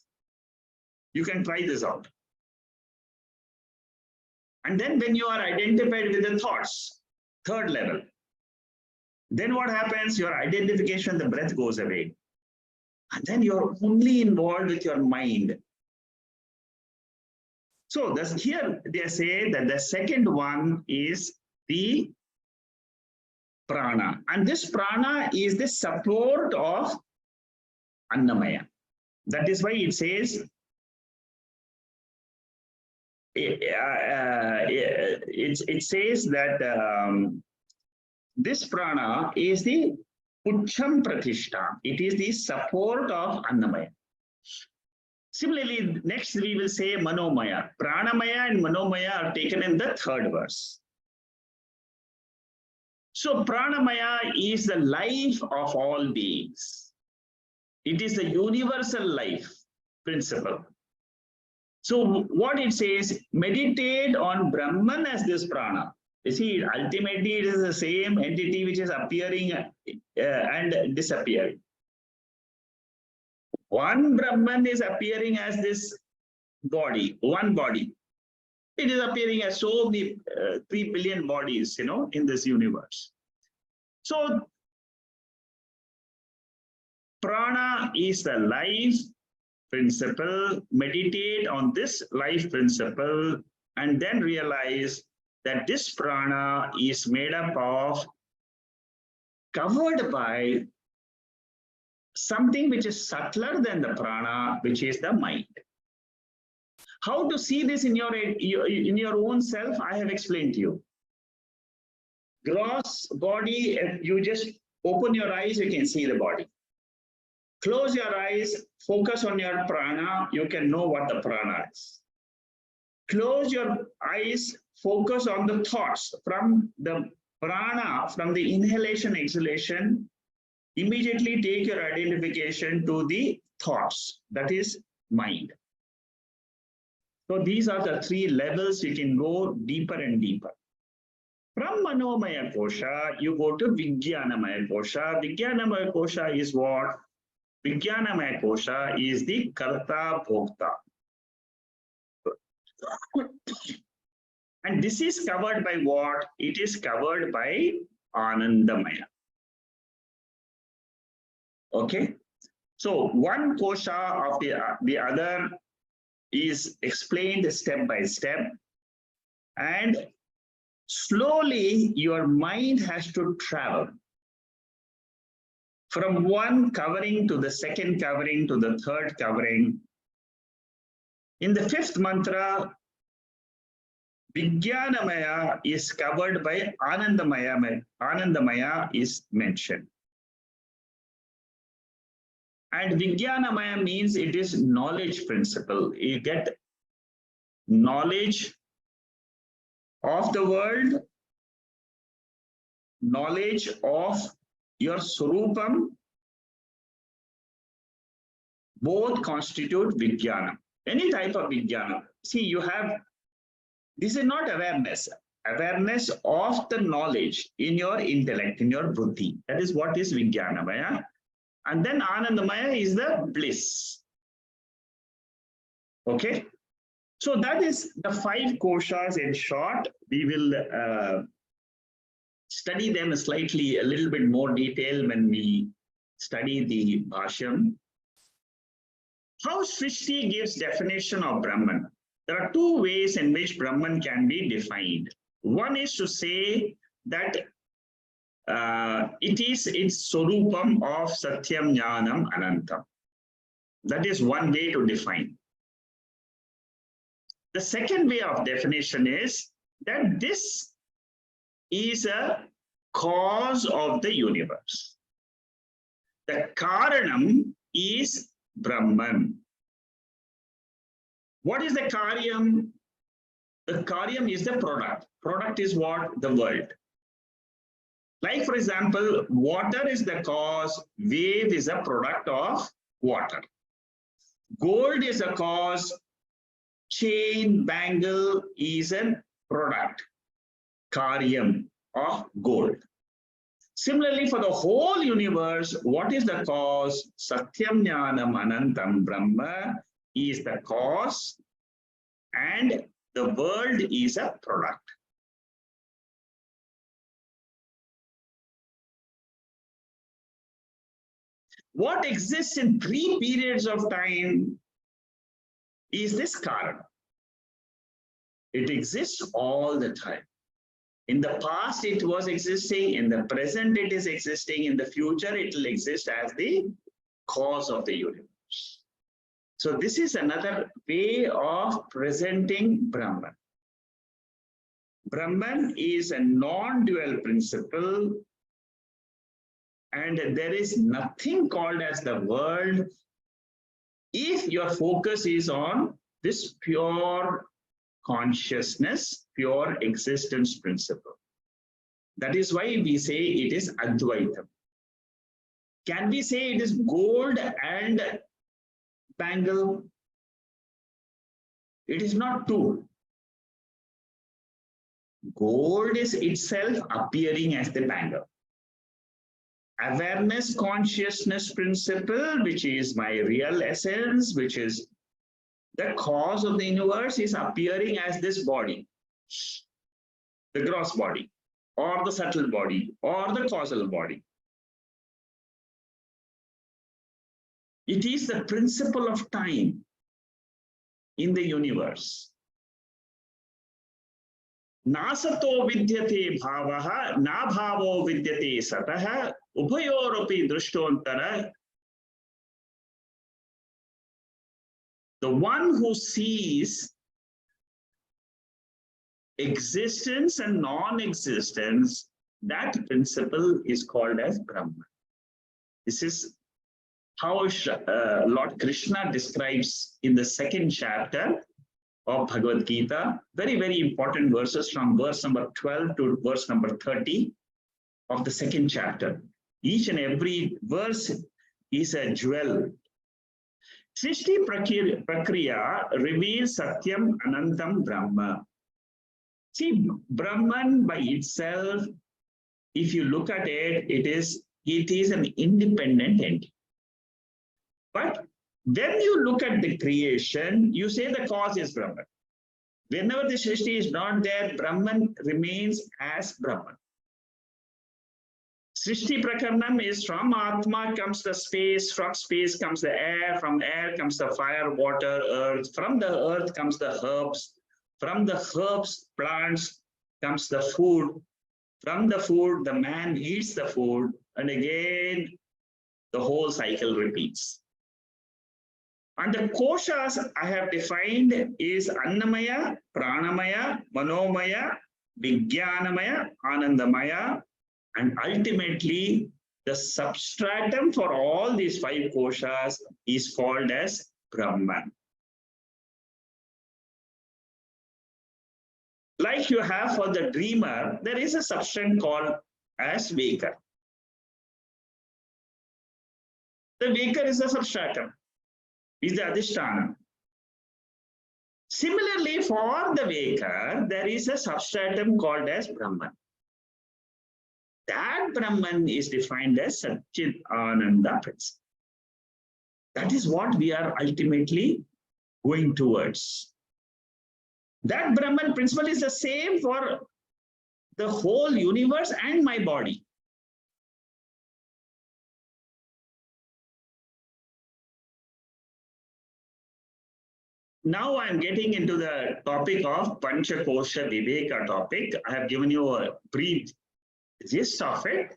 You can try this out. And then when you are identified with the thoughts, third level, then what happens? Your identification with the breath goes away. And then you're only involved with your mind. So here they say that the second one is the prana. And this prana is the support of Annamaya. That is why it says it says that this prana is the Pucham Pratishtha. It is the support of Annamaya. Similarly, next we will say Manomaya. Pranamaya and Manomaya are taken in the third verse. So Pranamaya is the life of all beings. It is the universal life principle. So what it says, meditate on Brahman as this prana. You see, ultimately it is the same entity which is appearing and disappearing. One Brahman is appearing as this body, one body. It is appearing as so many 3 billion bodies, in this universe. So prana is the life principle. Meditate on this life principle and then realize that this prana is made up of, covered by something which is subtler than the prana, which is the mind. How to see this in your own self, I have explained to you. Gross body, if you just open your eyes, you can see the body. Close your eyes, focus on your prana, you can know what the prana is. Close your eyes, focus on the thoughts. From the prana, from the inhalation, exhalation, immediately take your identification to the thoughts, that is mind. So these are the 3 levels you can go deeper and deeper. From Manomaya Kosha, you go to Vijnanamaya Kosha. Vijnanamaya Kosha is what? Vijnanamaya Kosha is the Karta Bhokta. And this is covered by what? It is covered by Anandamaya. Okay? So one kosha of the other is explained step by step. And slowly your mind has to travel from one covering to the second covering to the third covering. In the 5th mantra, Vijnanamaya is covered by Anandamaya. Anandamaya is mentioned. And Vijnanamaya means it is knowledge principle. You get knowledge of the world, knowledge of your Swarupam, both constitute Vijnanam. Any type of Vijnanam. See, you have, this is not awareness. Awareness of the knowledge in your intellect, in your buddhi. That is what is Vijnanamaya. And then Anandamaya is the bliss. Okay. So that is the 5 koshas in short. We will study them slightly, a little bit more detail when we study the Bhashyam. How Srishti gives definition of Brahman. There are 2 ways in which Brahman can be defined. One is to say that it is its Swarupam of Satyam Jnanam Anantam. That is one way to define. The second way of definition is that this is a cause of the universe. The Karanam is Brahman. What is the Karyam? The Karyam is the product. Product is what? The world. Like, for example, water is the cause, wave is a product of water. Gold is a cause, chain, bangle is a product, karyam of gold. Similarly, for the whole universe, what is the cause? Satyam Jnanam Anantam Brahma is the cause and the world is a product. What exists in 3 periods of time is this Karana. It exists all the time. In the past, it was existing. In the present, it is existing. In the future, it will exist as the cause of the universe. So this is another way of presenting Brahman. Brahman is a non-dual principle, and there is nothing called as the world if your focus is on this pure consciousness, pure existence principle. That is why we say it is Advaitam. Can we say it is gold and bangle? It is not two. Gold is itself appearing as the bangle. Awareness, consciousness principle, which is my real essence, which is the cause of the universe, is appearing as this body, the gross body, or the subtle body, or the causal body. It is the principle of time in the universe. Nasato vidyate bhavaha, na bhavo vidyate satah, ubhayoropi drishtontara. The one who sees existence and non-existence, that principle is called as Brahman. This is how Lord Krishna describes in the second chapter of Bhagavad Gita, very, very important verses from verse number 12 to verse number 30 of the second chapter. Each and every verse is a jewel. Srishti Prakriya reveals Satyam Anantam Brahma. See, Brahman by itself, if you look at it, it is an independent entity. But when you look at the creation, you say the cause is Brahman. Whenever the Srishti is not there, Brahman remains as Brahman. Srishti Prakaranam is from Atma comes the space, from space comes the air, from air comes the fire, water, earth, from the earth comes the herbs, from the herbs, plants comes the food, from the food, the man eats the food, and again, the whole cycle repeats. And the koshas I have defined is Annamaya, Pranamaya, Manomaya, Vijnanamaya, Anandamaya, and ultimately the substratum for all these five koshas is called as Brahman. Like you have for the dreamer, there is a substance called as waker. The waker is a substratum, is the Adhisthana. Similarly, for the waker, there is a substratum called as Brahman. That Brahman is defined as Satchit Ananda Principle. That is what we are ultimately going towards. That Brahman principle is the same for the whole universe and my body. Now I'm getting into the topic of Panchakosha Viveka topic. I have given you a brief gist of it.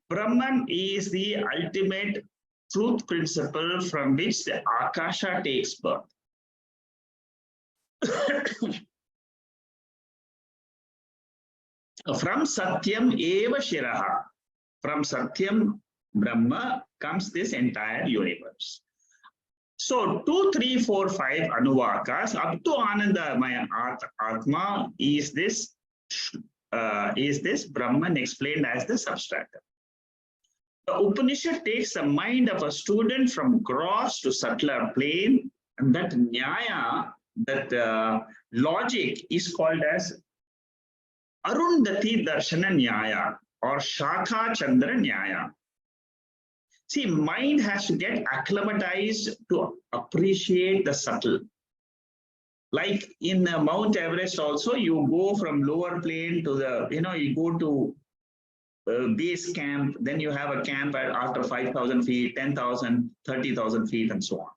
Brahman is the ultimate truth principle from which the Akasha takes birth. From Satyam Eva Shiraha, from Satyam Brahma comes this entire universe. So 2, 3, 4, 5 Anuvakas up to Anandamaya Atma is this Brahman explained as the substratum. The Upanishad takes the mind of a student from gross to subtler plane, and that Nyaya, that logic is called as Arundhati Darshana Nyaya or Shakha Chandra Nyaya. See, mind has to get acclimatized to appreciate the subtle. Like in Mount Everest also, you go from lower plane to the, you go to base camp, then you have a camp after 5,000 feet, 10,000, 30,000 feet, and so on.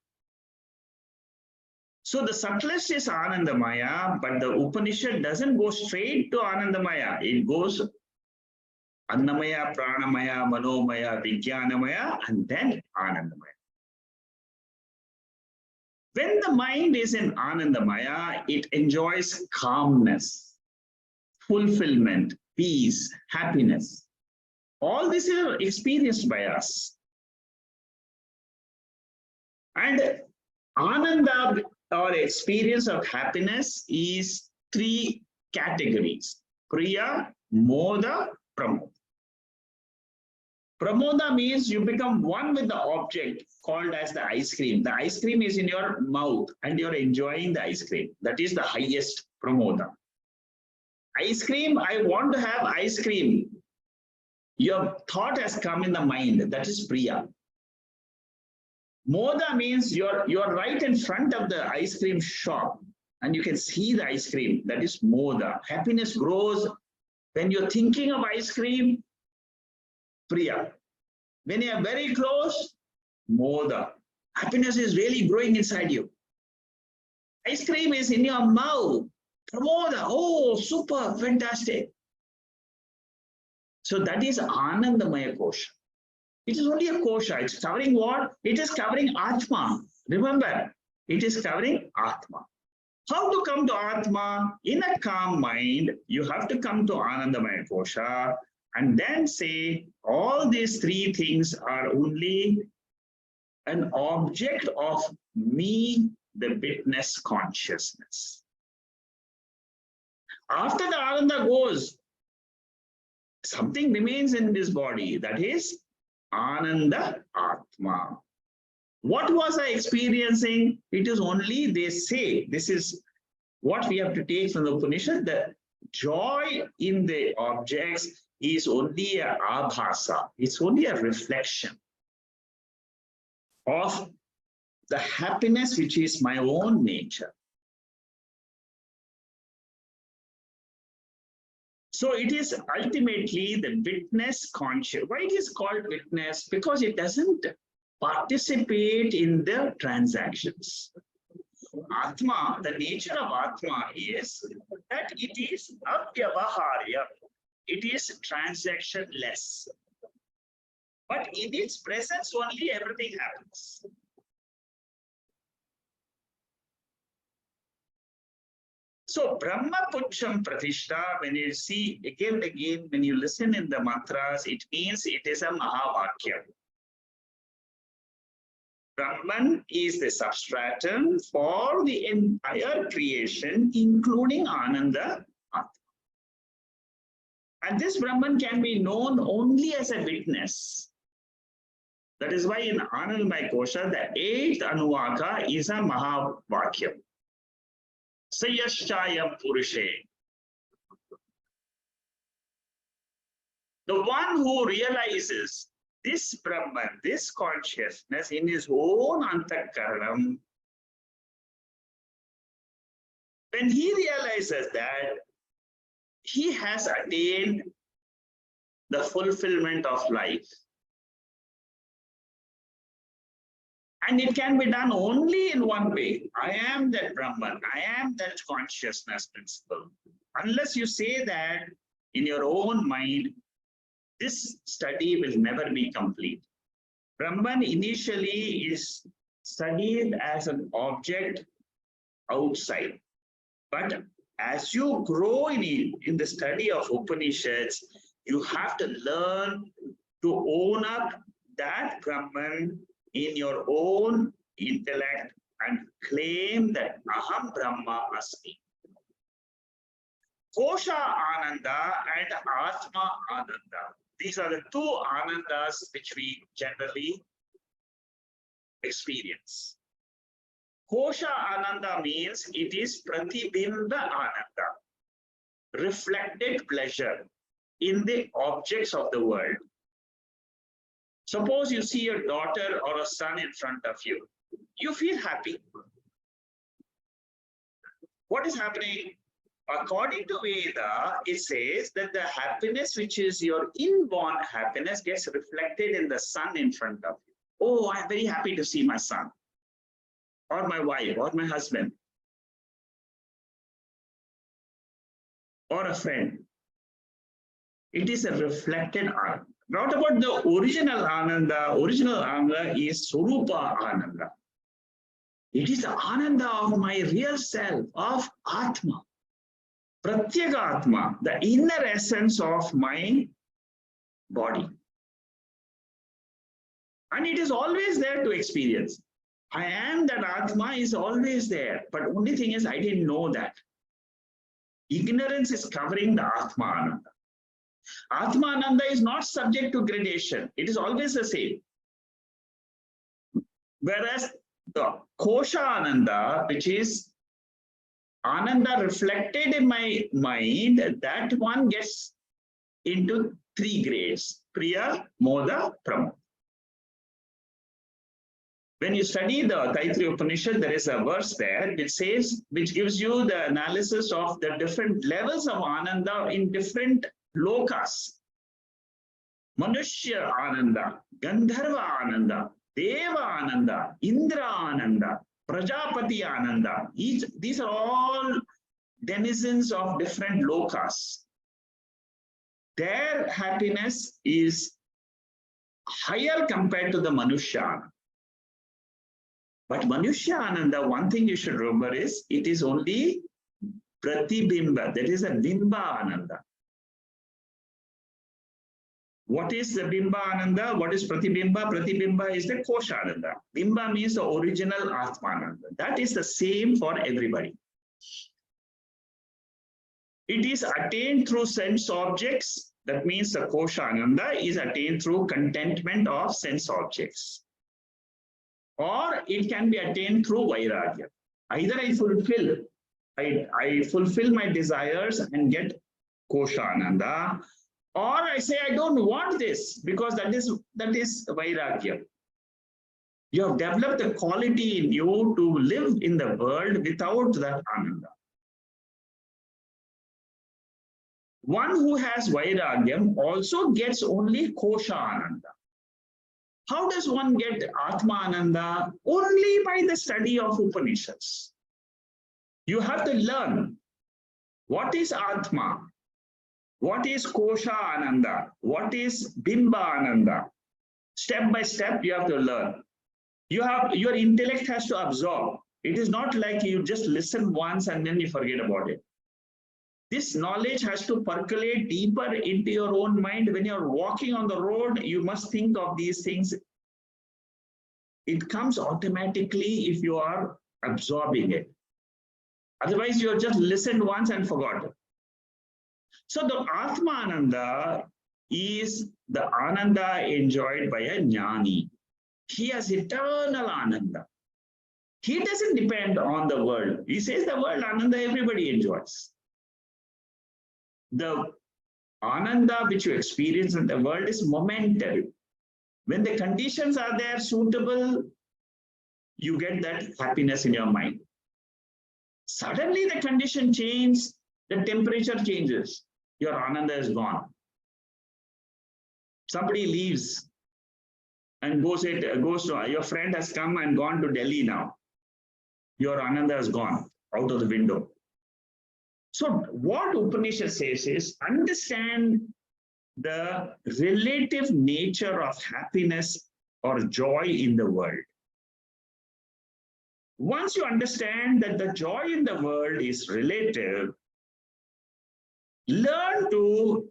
So the subtlest is Anandamaya, but the Upanishad doesn't go straight to Anandamaya. It goes Annamaya, Pranamaya, Manomaya, Vijnanamaya, and then Anandamaya. When the mind is in Anandamaya, it enjoys calmness, fulfillment, peace, happiness. All these are experienced by us. And Ananda, or experience of happiness, is three categories: Priya, Moda, Pramoda. Pramoda means you become one with the object called as the ice cream. The ice cream is in your mouth and you're enjoying the ice cream. That is the highest Pramoda. Ice cream, I want to have ice cream. Your thought has come in the mind. That is Priya. Moda means you're right in front of the ice cream shop and you can see the ice cream. That is Moda. Happiness grows when you're thinking of ice cream. Priya. When you are very close, Moda. Happiness is really growing inside you. Ice cream is in your mouth. Pramoda. Oh, super, fantastic. So that is Anandamaya Kosha. It is only a kosha. It's covering what? It is covering Atma. Remember, it is covering Atma. How to come to Atma? In a calm mind, you have to come to Anandamaya Kosha and then say all these three things are only an object of me, the witness consciousness. After the Ananda goes, something remains in this body, that is Ananda Atma. What was I experiencing? It is only, they say, this is what we have to take from the Upanishad, that joy in the objects is only a abhasa. It's only a reflection of the happiness which is my own nature. So it is ultimately the witness conscious. Why it is called witness? Because it doesn't participate in the transactions. Atma, the nature of Atma is that it is avyavaharya. It is transaction-less. But in its presence only everything happens. So Brahma Pucham Pratishtha, when you see again and again, when you listen in the mantras, it means it is a Mahavakya. Brahman is the substratum for the entire creation, including Ananda Atma. And this Brahman can be known only as a witness. That is why in Anandamaya Kosha, the 8th Anuvaka is a Mahavakya. Sayaschayam Purushe. The one who realizes this Brahman, this consciousness in his own antakaranam, when he realizes that he has attained the fulfillment of life, and it can be done only in one way. I am that Brahman, I am that consciousness principle. Unless you say that in your own mind, this study will never be complete. Brahman initially is studied as an object outside. But as you grow in the study of Upanishads, you have to learn to own up that Brahman in your own intellect and claim that Aham Brahma Asmi. Kosha Ananda and Atma Ananda. These are the two Anandas which we generally experience. Kosha Ananda means it is Pratibimba Ananda, reflected pleasure in the objects of the world. Suppose you see your daughter or a son in front of you, you feel happy. What is happening? According to Veda, it says that the happiness which is your inborn happiness gets reflected in the son in front of you. Oh, I'm very happy to see my son, or my wife, or my husband, or a friend. It is a reflected Ananda. Not about the original Ananda. Original Ananda is Swarupa Ananda. It is the Ananda of my real self, of Atma. Pratyeka Atma, the inner essence of my body. And it is always there to experience. I am that Atma is always there. But only thing is, I didn't know that. Ignorance is covering the Atma Ananda. Atma Ananda is not subject to gradation. It is always the same. Whereas the Kosha Ananda, which is Ananda reflected in my mind, that one gets into three grades: Priya, Moda, Pramod. When you study the Taittriya Upanishad, there is a verse there which says, which gives you the analysis of the different levels of Ananda in different lokas. Manushya Ananda, Gandharva Ananda, Deva Ananda, Indra Ananda, Prajapati Ananda. These are all denizens of different lokas. Their happiness is higher compared to the Manushya Ananda. But Manushya Ananda, one thing you should remember is, it is only Pratibimba, that is a Bimba Ananda. What is the Bimba Ananda? What is Pratibimba? Pratibimba is the Kosha Ananda. Bimba means the original Atma Ananda. That is the same for everybody. It is attained through sense objects. That means the Kosha Ananda is attained through contentment of sense objects. Or it can be attained through Vairagya. Either I fulfill my desires and get Kosha Ananda, or I say I don't want this, because that is Vairagya. You have developed a quality in you to live in the world without that Ananda. One who has Vairagyam also gets only Kosha Ananda. How does one get Atma Ananda? Only by the study of Upanishads. You have to learn what is Atma, what is Kosha Ananda, what is Bimba Ananda. Step by step, you have to learn. Your intellect has to absorb. It is not like you just listen once and then you forget about it. This knowledge has to percolate deeper into your own mind. When you're walking on the road, you must think of these things. It comes automatically if you are absorbing it. Otherwise, you have just listened once and forgotten. So the Atma Ananda is the Ananda enjoyed by a Jnani. He has eternal Ananda. He doesn't depend on the world. He says the world Ananda everybody enjoys. The Ananda which you experience in the world is momentary. When the conditions are there suitable, you get that happiness in your mind. Suddenly the condition changes, the temperature changes, your Ananda is gone. Somebody leaves and goes to, your friend has come and gone to Delhi now. Your Ananda is gone out of the window. So what Upanishad says is, understand the relative nature of happiness or joy in the world. Once you understand that the joy in the world is relative, learn to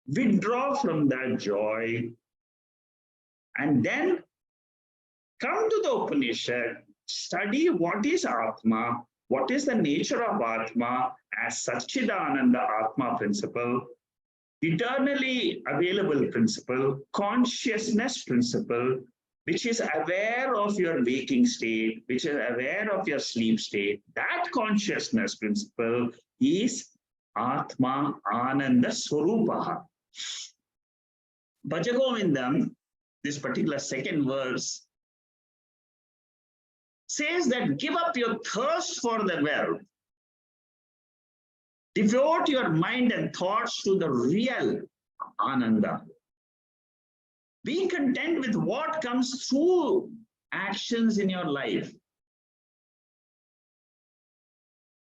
withdraw from that joy and then come to the Upanishad, study what is Atma, what is the nature of Atma as Satchidananda Atma principle, eternally available principle, consciousness principle, which is aware of your waking state, which is aware of your sleep state. That consciousness principle is Atma Ananda Swarupaha. Bhajagovindam, this particular second verse, says that give up your thirst for the wealth. Devote your mind and thoughts to the real Ananda. Be content with what comes through actions in your life.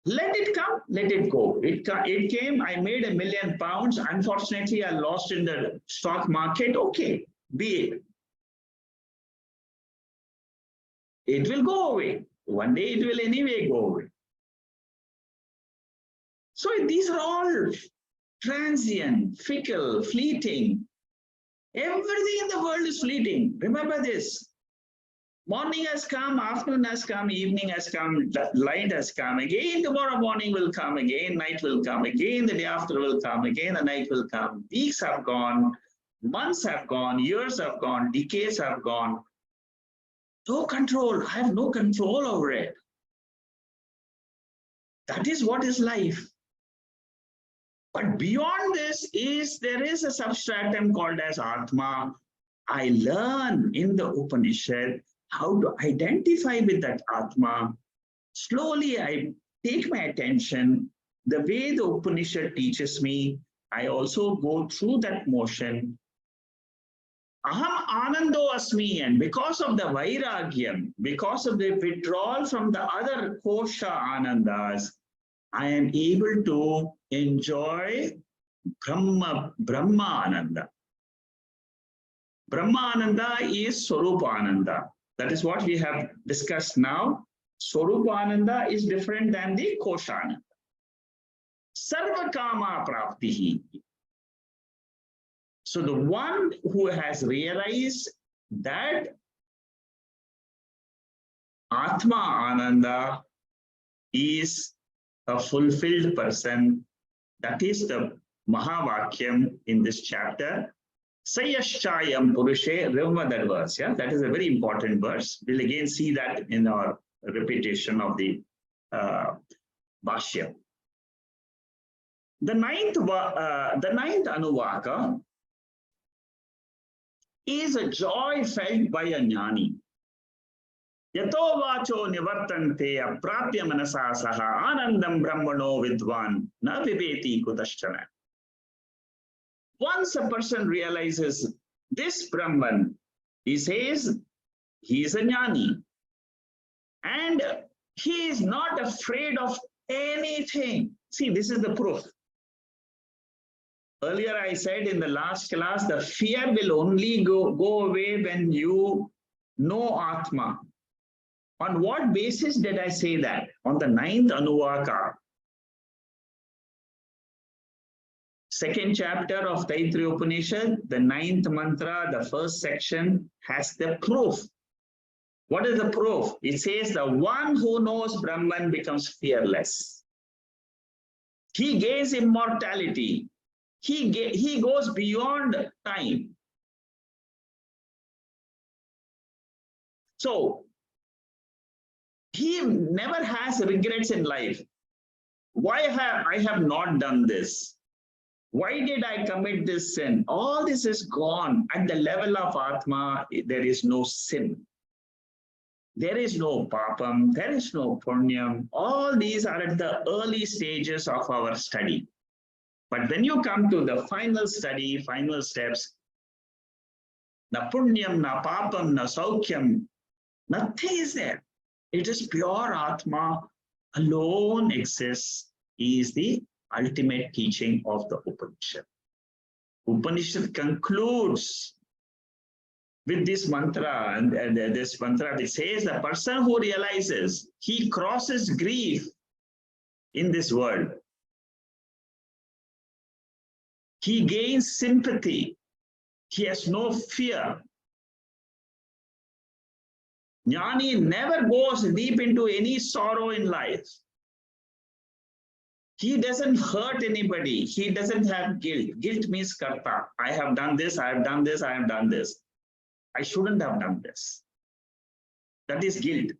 Let it come, let it go. It came, I made £1,000,000. Unfortunately, I lost in the stock market. Okay, be it. It will go away. One day it will anyway go away. So these are all transient, fickle, fleeting. Everything in the world is fleeting. Remember this. Morning has come, afternoon has come, evening has come, light has come. Again, tomorrow morning will come again, night will come again, the day after will come again, the night will come. Weeks have gone, months have gone, years have gone, decades have gone. No control. I have no control over it. That is what is life. But beyond this there is a substratum called as Atma. I learn in the Upanishad how to identify with that Atma. Slowly, I take my attention. The way the Upanishad teaches me, I also go through that motion. Aham Anando Asmi, and because of the Vairagyam, because of the withdrawal from the other Kosha Anandas, I am able to enjoy Brahma Ananda. Brahma Ananda is Swarupa Ananda. That is what we have discussed now. Swarupa Ananda is different than the Kosha Ananda. Sarva Kama Praptihi. So the one who has realized that Atma Ananda is a fulfilled person, that is the Mahavakyam in this chapter. Sayaschayam Purushe, remember that verse, yeah? That is a very important verse. We'll again see that in our repetition of the Bhashya. The ninth Anuvaka is a joy felt by a jnani. Yato vacho nivartante aprapya manasa saha anandam brahmano vidvan na viveti kutaschana. Once a person realizes this Brahman, he says he is a jnani. And he is not afraid of anything. See, this is the proof. Earlier I said in the last class, the fear will only go away when you know Atma. On what basis did I say that? On the ninth Anuvaka. Second chapter of Taittriya Upanishad, the ninth mantra, the first section has the proof. What is the proof? It says the one who knows Brahman becomes fearless. He gains immortality. He goes beyond time. So, he never has regrets in life. Why have I not done this? Why did I commit this sin? All this is gone. At the level of Atma, there is no sin. There is no papam, there is no punyam. All these are at the early stages of our study. But when you come to the final study, final steps, na punyam, na papam, na saukyam, nothing is there. It is pure Atma alone exists, is the ultimate teaching of the Upanishad. Upanishad concludes with this mantra, and this mantra which says the person who realizes he crosses grief in this world, he gains sympathy, he has no fear. Jnani never goes deep into any sorrow in life. He doesn't hurt anybody. He doesn't have guilt. Guilt means karta. I have done this, I have done this, I have done this. I shouldn't have done this. That is guilt.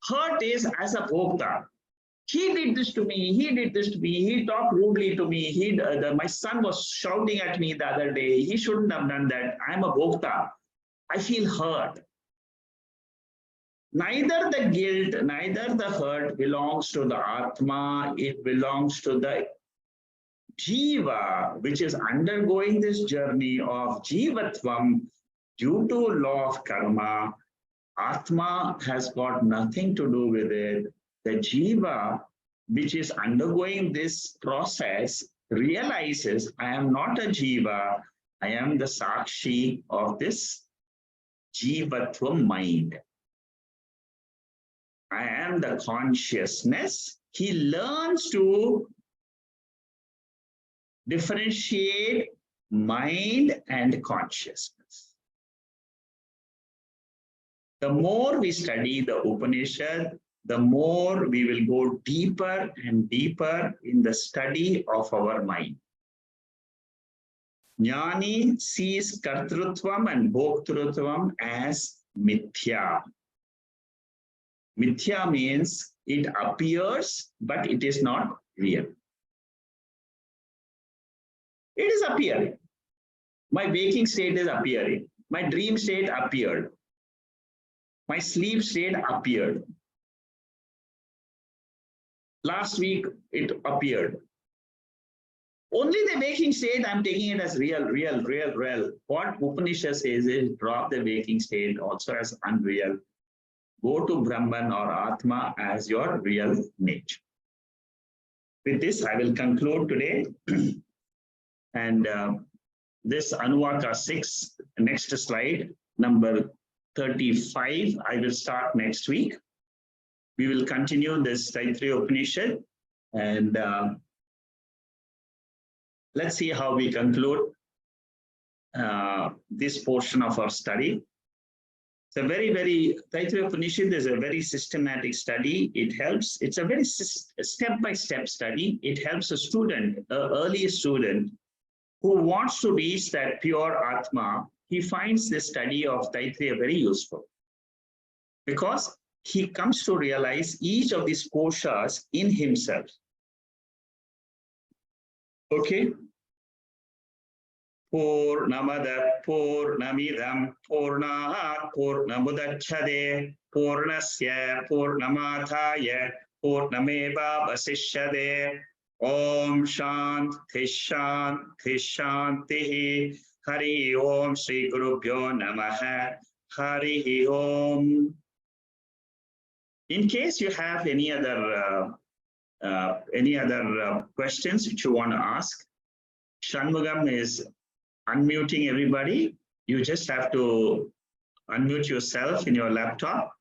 Hurt is as a bhokta. He did this to me, he did this to me, he talked rudely to me, my son was shouting at me the other day, he shouldn't have done that. I'm a bhokta. I feel hurt. Neither the guilt, neither the hurt belongs to the Atma, it belongs to the Jiva, which is undergoing this journey of Jivatvam due to law of karma. Atma has got nothing to do with it. the jiva, which is undergoing this process, realizes I am not a jiva, I am the sakshi of this jivatva mind. I am the consciousness. He learns to differentiate mind and consciousness. The more we study the Upanishad, the more we will go deeper and deeper in the study of our mind. Jnani sees kartrutvam and bhoktrutvam as mithya. Mithya means it appears, but it is not real. It is appearing. My waking state is appearing. My dream state appeared. My sleep state appeared. Last week, it appeared. Only the waking state, I'm taking it as real. What Upanishad says is drop the waking state also as unreal. Go to Brahman or Atma as your real nature. With this, I will conclude today. And this Anuvaka 6, next slide, number 35, I will start next week. We will continue this Taittriya Upanishad, and let's see how we conclude this portion of our study. It's a very, Taittriya Upanishad is a very systematic study. It helps, it's a very step-by-step study. It helps a student, an early student, who wants to reach that pure Atma. He finds the study of Taittriya very useful, because he comes to realize each of these koshas in himself. Okay? Purnamada Purnamidam Purnaha Purnamudachade Purnasya Purnamathaya Purnameva Vasishyade. Om Shanti Shanti Shanti. Hari Om Shri Gurubhyo Namaha. Hari Om. In case you have any other questions which you want to ask, Shanmugam is unmuting everybody. You just have to unmute yourself in your laptop,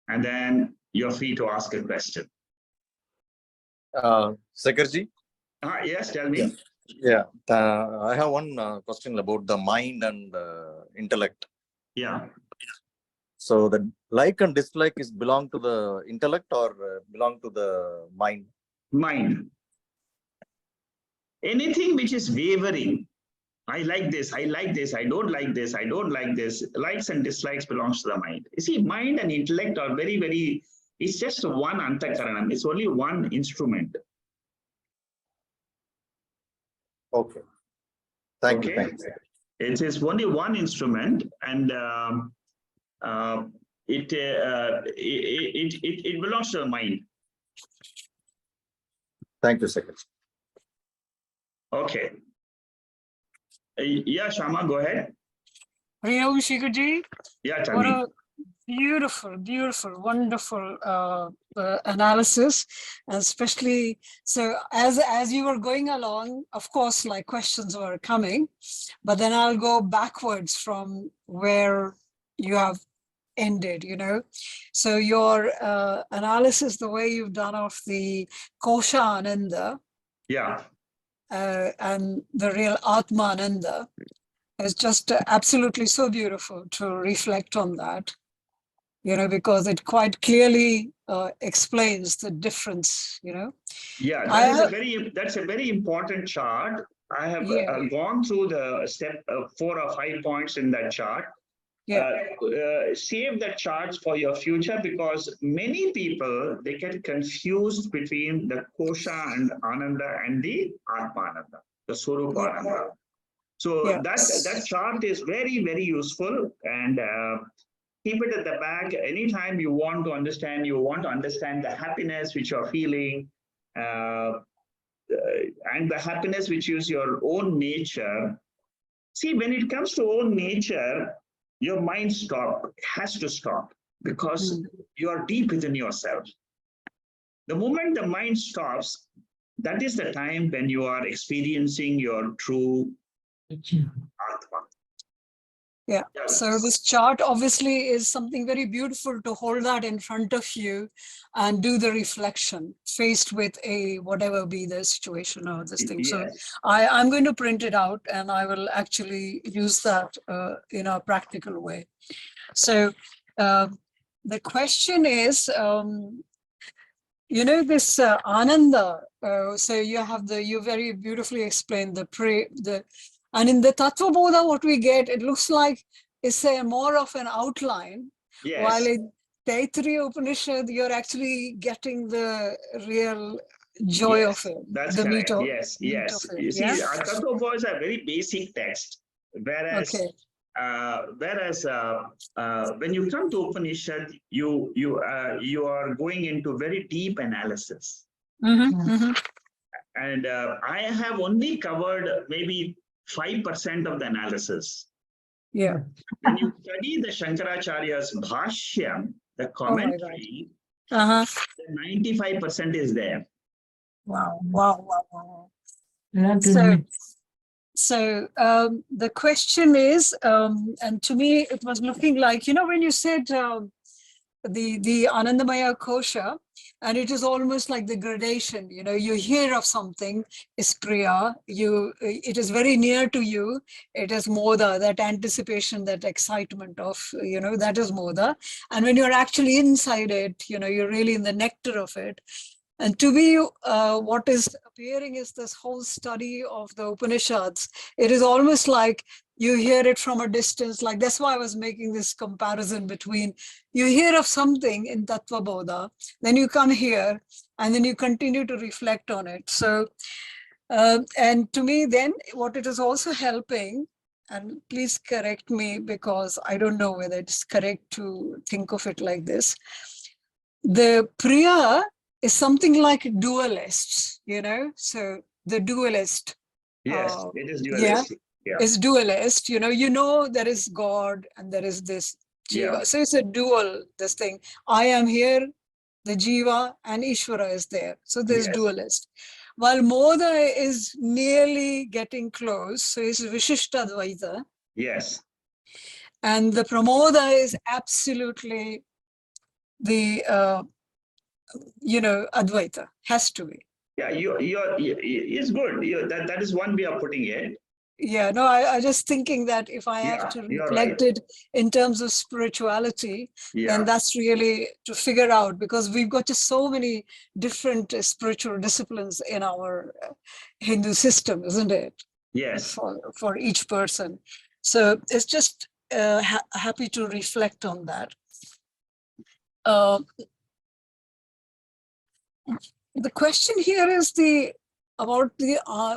and then you're free to ask a question. Sekharji? Yes, tell me. Yeah, I have one question about the mind and intellect. Yeah. So the like and dislike is belong to the intellect or belong to the mind? Mind. Anything which is wavering, I like this, I like this, I don't like this, I don't like this. Likes and dislikes belongs to the mind. You see, mind and intellect are very, it's just one antakaranam. It's only one instrument. Okay. Thank you. It is only one instrument, and it belongs to the mind. Thank you, Secretary. Okay. Yeah, Shama, go ahead. Hari Om, Shikhaji. Yeah, tell what me. A beautiful, wonderful analysis, and especially so as you were going along, of course, like questions were coming, but then I'll go backwards from where you have ended, you know. So your analysis, the way you've done of the Kosha Ananda, yeah, and the real Atma Ananda, is just absolutely so beautiful to reflect on that, you know, because it quite clearly explains the difference, you know. Yeah, that's a very important chart. I have gone through the step 4 or 5 points in that chart. Yeah. Save the charts for your future, because many people, they get confused between the Kosha and Ananda and the Atmananda, the Swarupa Ananda. So that chart is very useful, and keep it at the back. Anytime you want to understand the happiness which you're feeling, and the happiness which is your own nature. See, when it comes to own nature, your mind has to stop, because you're deep within yourself. The moment the mind stops, that is the time when you are experiencing your true Atma. Yeah. So this chart obviously is something very beautiful to hold that in front of you and do the reflection faced with a whatever be the situation or this thing. So Yes. I'm going to print it out and I will actually use that in a practical way. So the question is, this Ananda, so you very beautifully explained and in the Tattva Bodha, what we get, it looks like it's more of an outline, Yes. while in Taittriya Upanishad, you're actually getting the real joy Yes, of it. that's The correct. meat of, Yes, meat yes. of it. You see, Yeah. Tattva Bodha is a very basic text, whereas Okay. When you come to Upanishad, you are going into very deep analysis. And I have only covered maybe 5% of the analysis. Yeah. When you study the Shankaracharya's Bhashyam, the commentary, 95% is there. Wow, wow, wow, wow. So the question is, and to me, it was looking like, when you said the Anandamaya Kosha, and it is almost like the gradation, you hear of something is Priya, it is very near to you, it is Moda, that anticipation, that excitement of, that is Moda. And when you're actually inside it, you're really in the nectar of it. And to me, what is appearing is this whole study of the Upanishads. It is almost like you hear it from a distance. Like that's why I was making this comparison between you hear of something in Tattva Bodha, then you come here, and then you continue to reflect on it. So, and to me, then what it is also helping, and please correct me because I don't know whether it's correct to think of it like this. The Priya is something like dualists, so the dualist. Yes, it is dualistic. Yeah, is dualist, there is God and there is this Jiva. Yeah. So it's a dual, this thing. I am here, the Jiva, and Ishvara is there. So there's dualist. While Moda is nearly getting close, so it's Vishishtadvaita. Yes. And the Pramoda is absolutely the Advaita, has to be. Yeah, it's good. That is one way of putting it. Yeah, no, I just thinking that if I have to reflect it in terms of spirituality, then that's really to figure out, because we've got just so many different spiritual disciplines in our Hindu system, isn't it? Yes. For each person. So it's just happy to reflect on that. The question here is about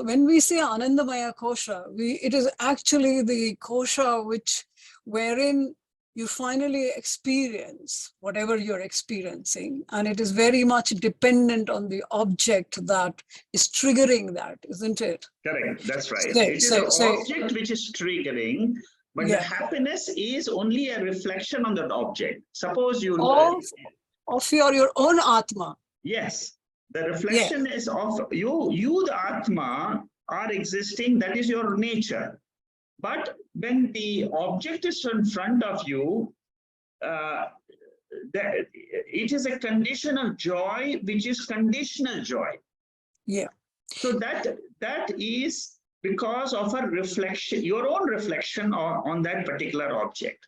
when we say Anandamaya Kosha, it is actually the Kosha wherein you finally experience whatever you're experiencing, and it is very much dependent on the object that is triggering that, isn't it? Correct, that's right. It is an object which is triggering, but the happiness is only a reflection on that object. Suppose you of your own Atma. Yes. The reflection is of you, the Atma, are existing, that is your nature. But when the object is in front of you, it is a condition of joy, which is conditional joy. Yeah. So that is because of a reflection, your own reflection on that particular object.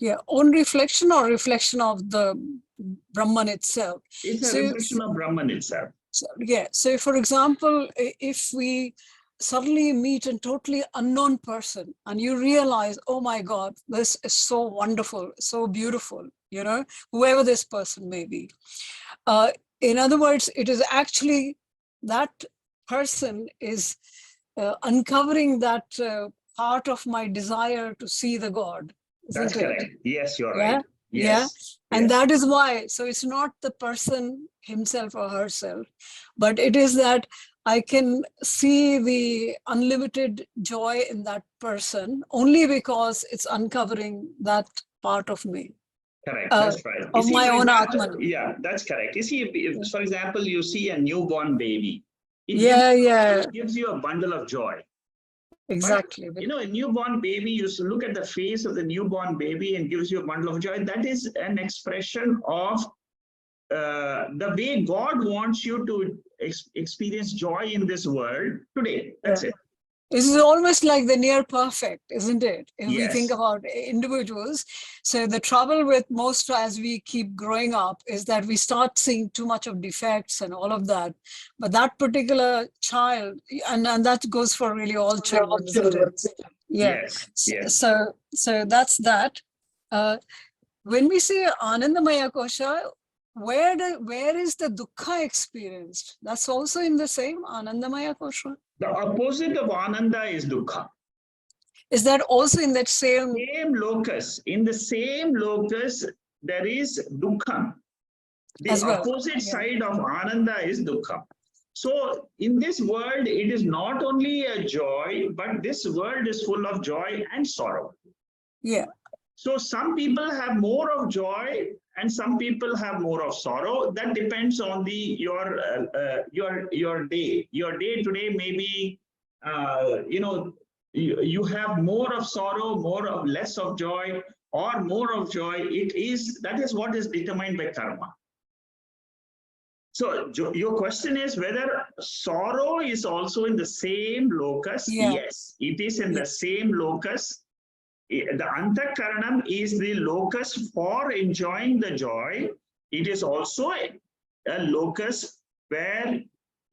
Yeah, own reflection or reflection of the Brahman itself. It's a reflection of Brahman itself. So, yeah. So, for example, if we suddenly meet a totally unknown person and you realize, oh my God, this is so wonderful, so beautiful, whoever this person may be. In other words, it is actually that person is uncovering that part of my desire to see the God. That's correct. Yes, you're right. Yes. Yeah. And that is why. So it's not the person himself or herself, but it is that I can see the unlimited joy in that person only because it's uncovering that part of me. Correct. That's right. You of see, my for own example, Atman. yeah, that's correct. You see, if, for example, you see a newborn baby, it gives you a bundle of joy. Exactly. But, a newborn baby, you look at the face of the newborn baby and gives you a bundle of joy. That is an expression of the way God wants you to experience joy in this world today. That's it. This is almost like the near perfect, isn't it? If we think Yes. about individuals. So the trouble with most as we keep growing up is that we start seeing too much of defects and all of that. But that particular child, and that goes for really all children, isn't it? Yeah. Yes. Yes. So that's that. When we say Anandamaya Kosha, where is the dukkha experienced? That's also in the same Anandamaya Kosha. The opposite of Ananda is dukkha. Is that also in that same locus? In the same locus, there is dukkha. The as well? opposite side of Ananda is dukkha. So in this world, it is not only a joy, but this world is full of joy and sorrow. Yeah. So some people have more of joy and some people have more of sorrow. That depends on your day. Your day today may be, you have more of sorrow, less of joy, or more of joy. That is what is determined by karma. So your question is whether sorrow is also in the same locus. Yes, it is in the same locus. The antakaranam is the locus for enjoying the joy. It is also a locus where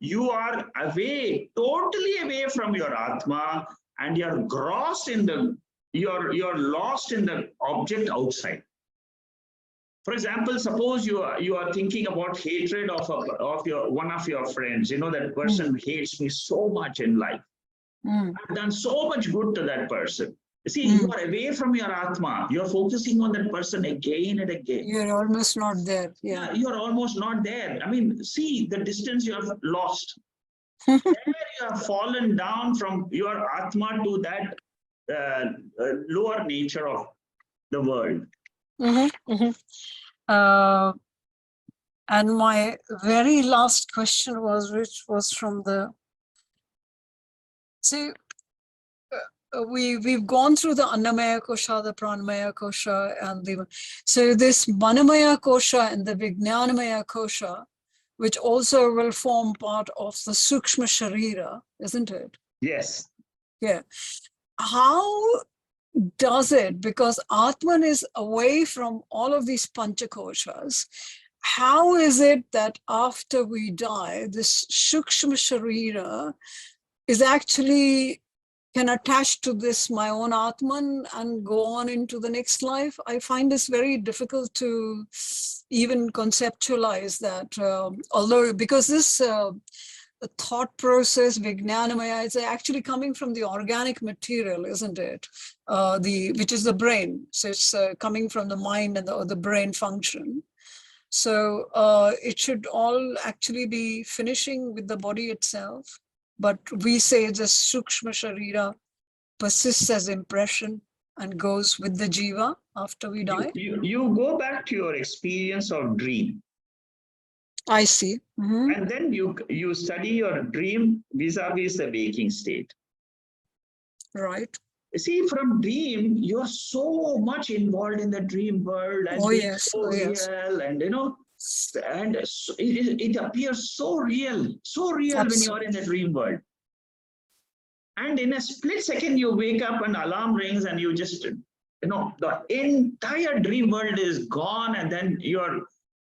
you are away, totally away from your Atma, and you're lost in the object outside. For example, suppose you are thinking about hatred of one of your friends. That person hates me so much in life. I've done so much good to that person. See, you are away from your Atma. You're focusing on that person again and again. You're almost not there. Yeah, you're almost not there. I mean, see the distance you have lost. There you have fallen down from your Atma to that lower nature of the world. And my very last question which was from the... See, we've gone through the Annamaya Kosha, the Pranamaya Kosha, and so this Manamaya Kosha and the Vijnanamaya Kosha, which also will form part of the Sukshma Sharira, isn't it? Yes. Yeah. How does it, because Atman is away from all of these Panchakoshas, how is it that after we die, this Sukshma Sharira is actually can attach to this my own Atman and go on into the next life? I find this very difficult to even conceptualize that, although because this the thought process, Vijnanamaya, is actually coming from the organic material, isn't it? Which is the brain. So it's coming from the mind and the brain function. So it should all actually be finishing with the body itself. But we say the Sukshma Sharira persists as impression and goes with the Jiva after we die. You go back to your experience of dream. I see. And then you study your dream vis-a-vis the waking state. Right. See, from dream, you're so much involved in the dream world and real, and and it appears so real when you are in the dream world. And in a split second, you wake up and alarm rings and you just, the entire dream world is gone, and then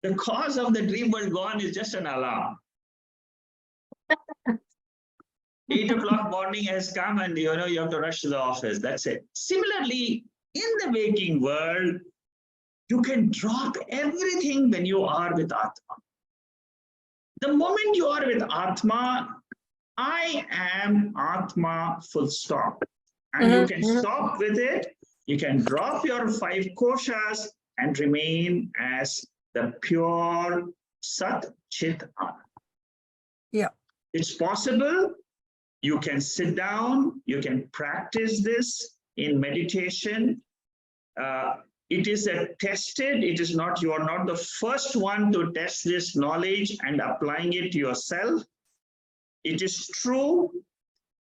the cause of the dream world gone is just an alarm. 8 o'clock morning has come and you have to rush to the office. That's it. Similarly, in the waking world, you can drop everything when you are with Atma. The moment you are with Atma, I am Atma, full stop. And you can stop with it. You can drop your 5 koshas and remain as the pure Sat Chit Anand. Yeah. It's possible. You can sit down, you can practice this in meditation. it is a tested, it is not, you are not the first one to test this knowledge and applying it to yourself. It is true.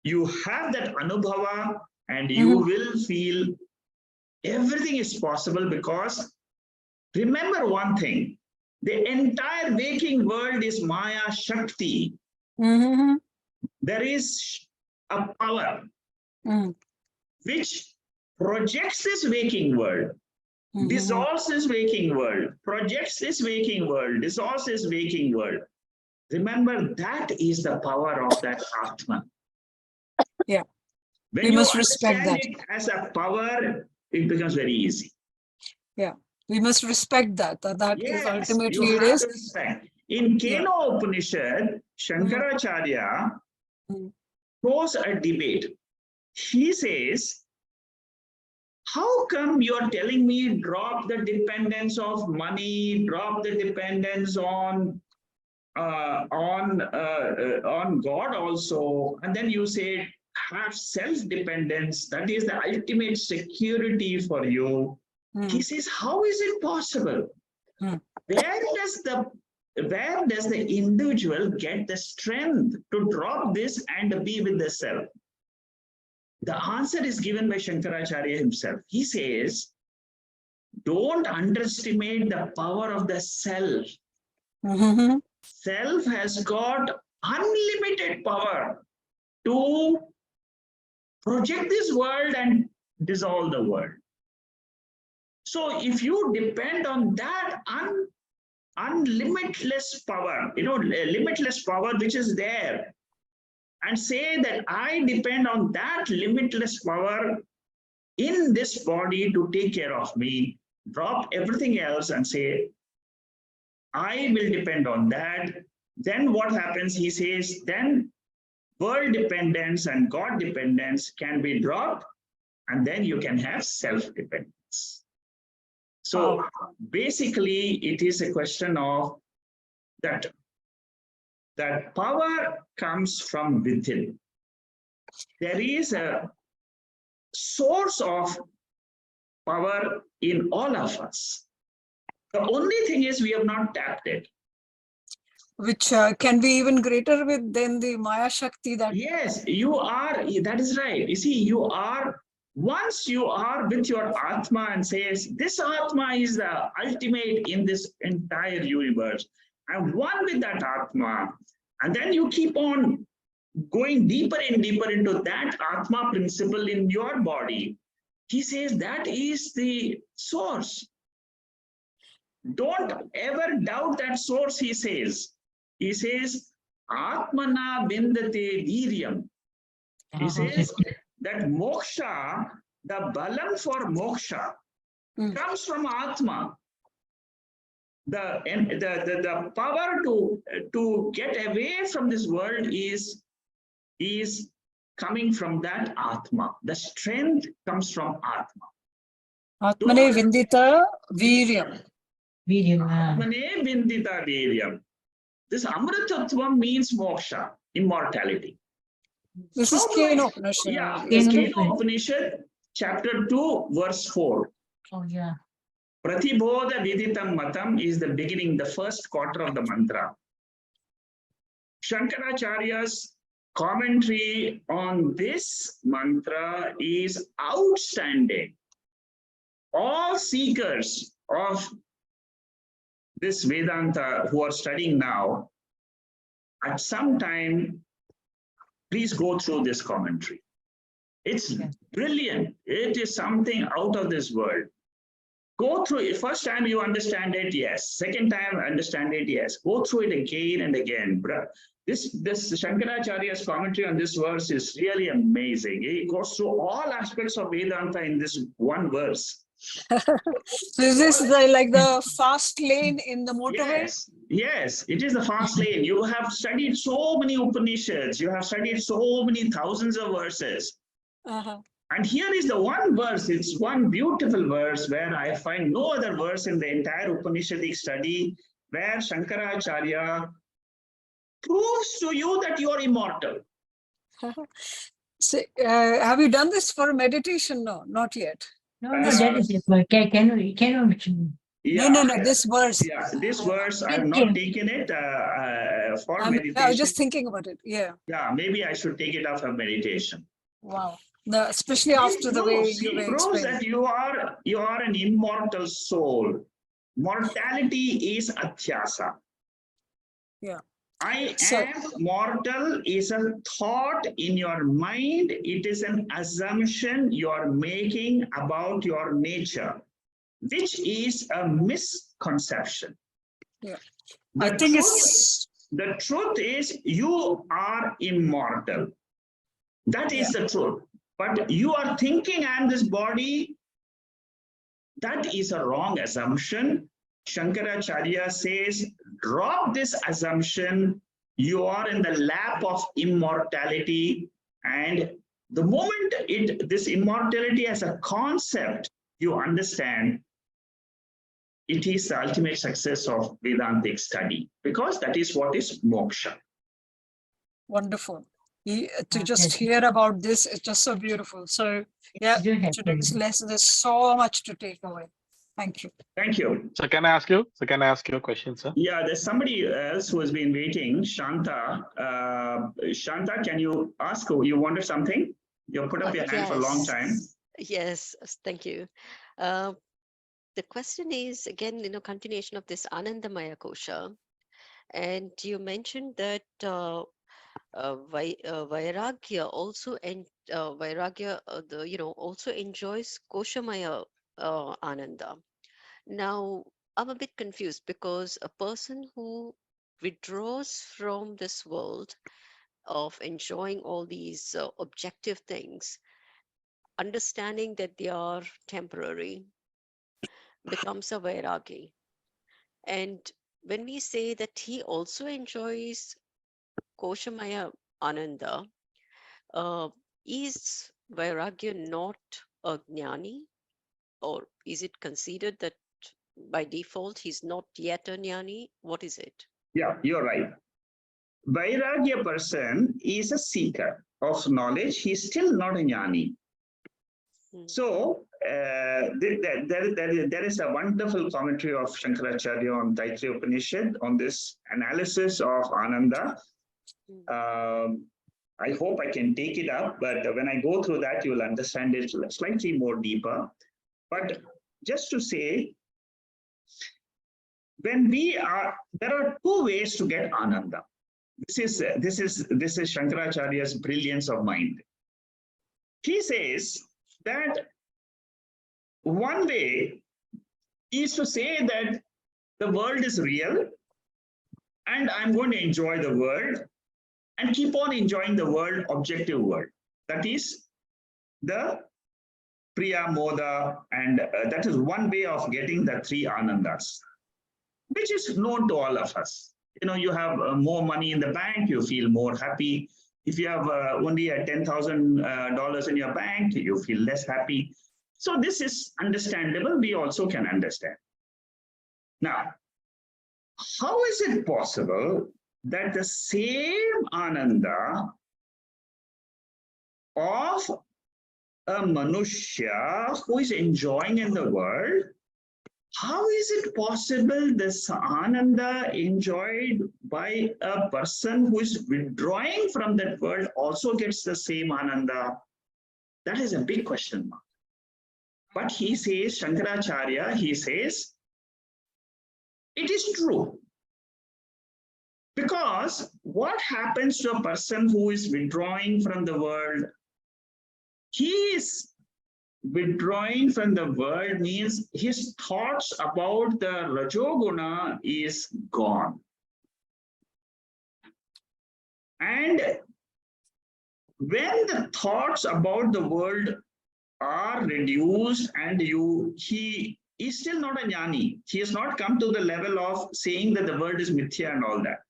You have that anubhava and you will feel everything is possible, because remember one thing, the entire waking world is Maya Shakti. There is a power which projects this waking world, dissolves this waking world, projects this waking world, dissolves this waking world. Remember, that is the power of that Atman. Yeah. When We you must respect understand that. it as a power, it becomes very easy. Yeah. We must respect that. That is Yes, ultimately you it have is. to respect. In Keno Upanishad, Shankaracharya throws a debate. He says, how come you are telling me drop the dependence of money, drop the dependence on God also, and then you say have self-dependence, that is the ultimate security for you. He says, how is it possible? Where does the individual get the strength to drop this and be with the self? The answer is given by Shankaracharya himself. He says, don't underestimate the power of the self. Self has got unlimited power to project this world and dissolve the world. So if you depend on that unlimitless power, limitless power which is there, and say that I depend on that limitless power in this body to take care of me, drop everything else and say, I will depend on that. Then what happens? He says, then world dependence and God dependence can be dropped, and then you can have self-dependence. So basically, it is a question of that power comes from within. There is a source of power in all of us. The only thing is we have not tapped it. Which can be even greater than the Maya Shakti that. Yes, you are, that is right. You see, you are, once you are with your Atma and says, this Atma is the ultimate in this entire universe. I'm one with that Atma. And then you keep on going deeper and deeper into that Atma principle in your body. He says that is the source. Don't ever doubt that source, he says. He says, Atmana vindate viryam. He says that moksha, the balam for moksha, comes from Atma. The power to get away from this world is coming from that Atma. The strength comes from Atma. Atmane Vindita Viryam. Atmane Vindita Viryam. This Amritatvam means moksha, immortality. This is Keno Upanishad. Yeah, Keno Upanishad, chapter 2, verse 4. Oh, yeah. Pratibodha Viditam Matam is the beginning, the first quarter of the mantra. Shankaracharya's commentary on this mantra is outstanding. All seekers of this Vedanta who are studying now, at some time, please go through this commentary. It's brilliant. It is something out of this world. Go through it. First time you understand it, yes. Second time understand it, yes. Go through it again and again. This Shankaracharya's commentary on this verse is really amazing. He goes through all aspects of Vedanta in this one verse. So is this like the fast lane in the motorway? Yes, it is the fast lane. You have studied so many Upanishads. You have studied so many thousands of verses. And here is the one verse. It's one beautiful verse where I find no other verse in the entire Upanishadic study where Shankaracharya proves to you that you are immortal. So, have you done this for meditation? No, not yet. No, that is it. But cannot. Yeah, No. This verse. yeah, this verse I have not taken it for I meditation. was just thinking about it. Yeah. Yeah, maybe I should take it up for meditation. Wow. No, especially after the way you were It proves explaining. that you are an immortal soul. Mortality is athyasa. Yeah. I So- am mortal is a thought in your mind. It is an assumption you are making about your nature, which is a misconception. Yeah. The I think truth, the truth is you are immortal. That is the truth. But you are thinking I am this body. That is a wrong assumption. Shankaracharya says, drop this assumption. You are in the lap of immortality. And the moment this immortality as a concept, you understand, it is the ultimate success of Vedantic study, because that is what is moksha. Wonderful. To just hear about this is just so beautiful. So yeah, today's lesson, there's so much to take away. Thank you. Thank you. So can I ask you? So can I ask you a question, sir? Yeah, there's somebody else who has been waiting. Shanta. Shanta, can you ask? You wanted something? You put up your hand for a long time. Yes, thank you. The question is again, continuation of this Anandamaya kosha, and you mentioned that Vairagya also also enjoys koshamaya Ananda. Now I'm a bit confused because a person who withdraws from this world of enjoying all these objective things, understanding that they are temporary, becomes a Vairagi. And when we say that he also enjoys Koshamaya Ananda, is Vairagya not a Jnani? Or is it considered that by default he's not yet a Jnani? What is it? Yeah, you're right. Vairagya person is a seeker of knowledge. He's still not a jnani. So there is a wonderful commentary of Shankaracharya on Taittriya Upanishad on this analysis of Ananda. I hope I can take it up, but when I go through that, you will understand it slightly more deeper. But just to say, there are two ways to get Ananda. This is Shankaracharya's brilliance of mind. He says that one way is to say that the world is real and I'm going to enjoy the world and keep on enjoying the world, objective world. That is the Priya Moda, and that is one way of getting the three Anandas, which is known to all of us. You have more money in the bank, you feel more happy. If you have only $10,000 in your bank, you feel less happy. So this is understandable. We also can understand. Now, how is it possible that the same Ananda of a Manushya who is enjoying in the world, how is it possible this Ananda enjoyed by a person who is withdrawing from that world also gets the same Ananda? That is a big question mark. But he says, Shankaracharya, he says, it is true. Because what happens to a person who is withdrawing from the world? He is withdrawing from the world means his thoughts about the Rajoguna is gone. And when the thoughts about the world are reduced and he is still not a jnani. He has not come to the level of saying that the world is mithya and all that.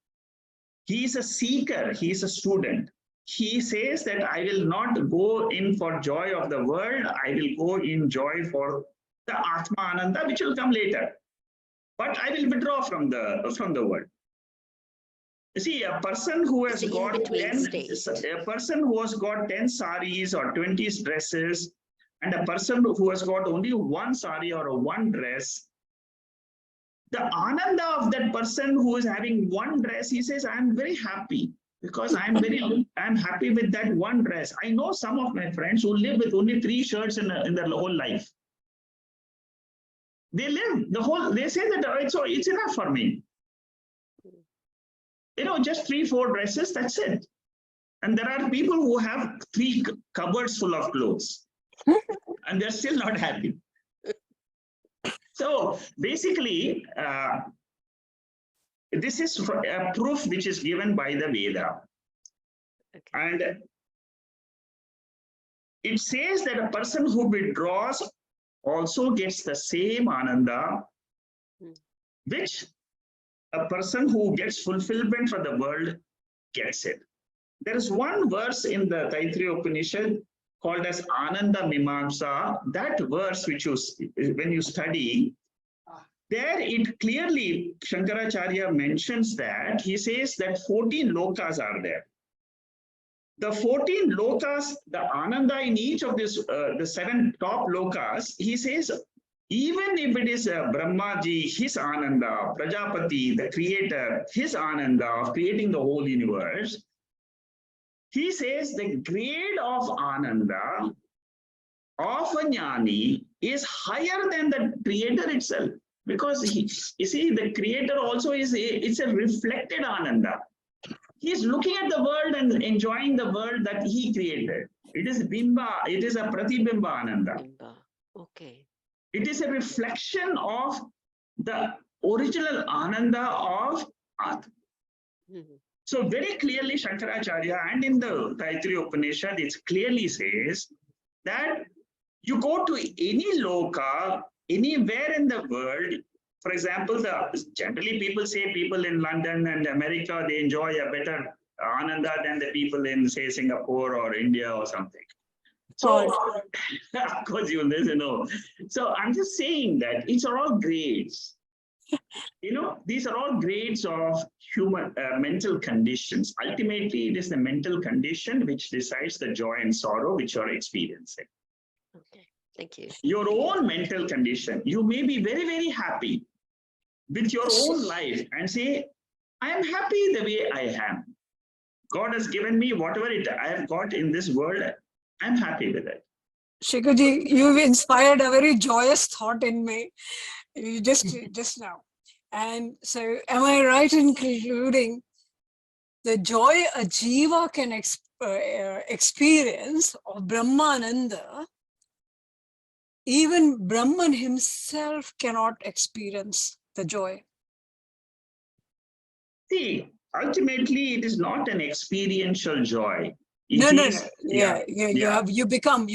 He is a seeker, he is a student. He says that I will not go in for joy of the world, I will go in joy for the Atma Ananda, which will come later. But I will withdraw from the world. You see, a person who has got 10 saris or 20 dresses, and a person who has got only one sari or one dress, the ananda of that person who is having one dress, he says, I'm very happy because I'm happy with that one dress. I know some of my friends who live with only 3 shirts in their whole life. They live they say that it's enough for me. Just 3-4 dresses, that's it. And there are people who have 3 cupboards full of clothes and they're still not happy. So basically, this is a proof which is given by the Veda. Okay. And it says that a person who withdraws also gets the same ananda, which a person who gets fulfillment for the world gets it. There is one verse in the Taittriya Upanishad called as Ananda Mimamsa. That verse, which when you study, there it clearly, Shankaracharya mentions that, he says that 14 lokas are there. The 14 lokas, the Ananda in each of this, the 7 top lokas, he says, even if it is Brahmaji, his Ananda, Prajapati, the creator, his Ananda of creating the whole universe, he says the grade of Ananda of a Jnani is higher than the creator itself. Because you see, the creator also it's a reflected Ananda. He's looking at the world and enjoying the world that he created. It is Bimba, it is a Pratibimba Ananda. Bimba. Okay. It is a reflection of the original Ananda of Atma. So very clearly Shankaracharya and in the Taittriya Upanishad, it clearly says that you go to any loka, anywhere in the world. For example, generally people say people in London and America, they enjoy a better ananda than the people in, say, Singapore or India or something. So, of course, you know. So I'm just saying that it's all grades. These are all grades of human mental conditions. Ultimately, it is the mental condition which decides the joy and sorrow which you're experiencing. Okay, thank you. Your own mental condition, you may be very, very happy with your own life and say, I am happy the way I am. God has given me whatever I have got in this world. I'm happy with it. Shikhaji, you've inspired a very joyous thought in me just now. And so am I right in concluding the joy a jiva can experience of Brahmananda, even Brahman himself cannot experience the joy? See, ultimately, it is not an experiential joy. No. You become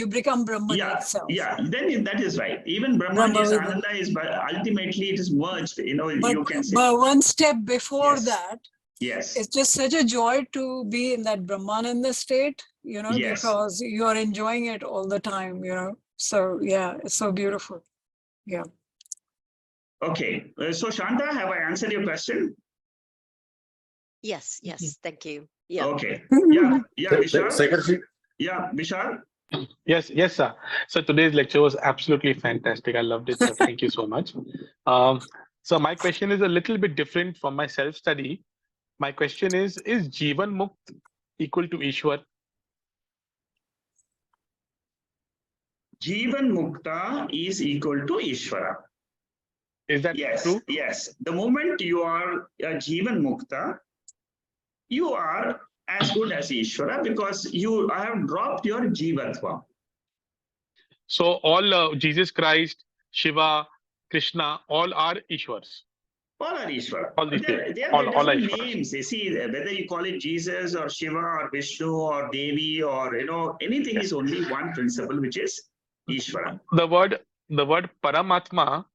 Brahman itself. Yeah, then that is right. Even Brahman is Ananda is, but ultimately it is merged. You can say. But one step before that, yes, it's just such a joy to be in that Brahmananda state, yes, because you are enjoying it all the time, So yeah, it's so beautiful. Yeah. Okay. So Shanta, have I answered your question? Yes, thank you. Yeah. Okay. Yeah, Vishal. Yeah, Vishal. Yes, sir. So today's lecture was absolutely fantastic. I loved it, sir. Thank you so much. So my question is a little bit different from my self-study. My question is Jivan Mukt equal to Ishwar? Jivan Mukta is equal to Ishvara. Is that true? Yes. The moment you are a Jivan Mukta, you are as good as Ishvara because you have dropped your Jivatva. So all Jesus Christ, Shiva, Krishna, all are Ishwars. All are Ishvara. All these They all are are different names. You see, whether you call it Jesus or Shiva or Vishnu or Devi or anything is only one principle, which is Ishvara. The word Paramatma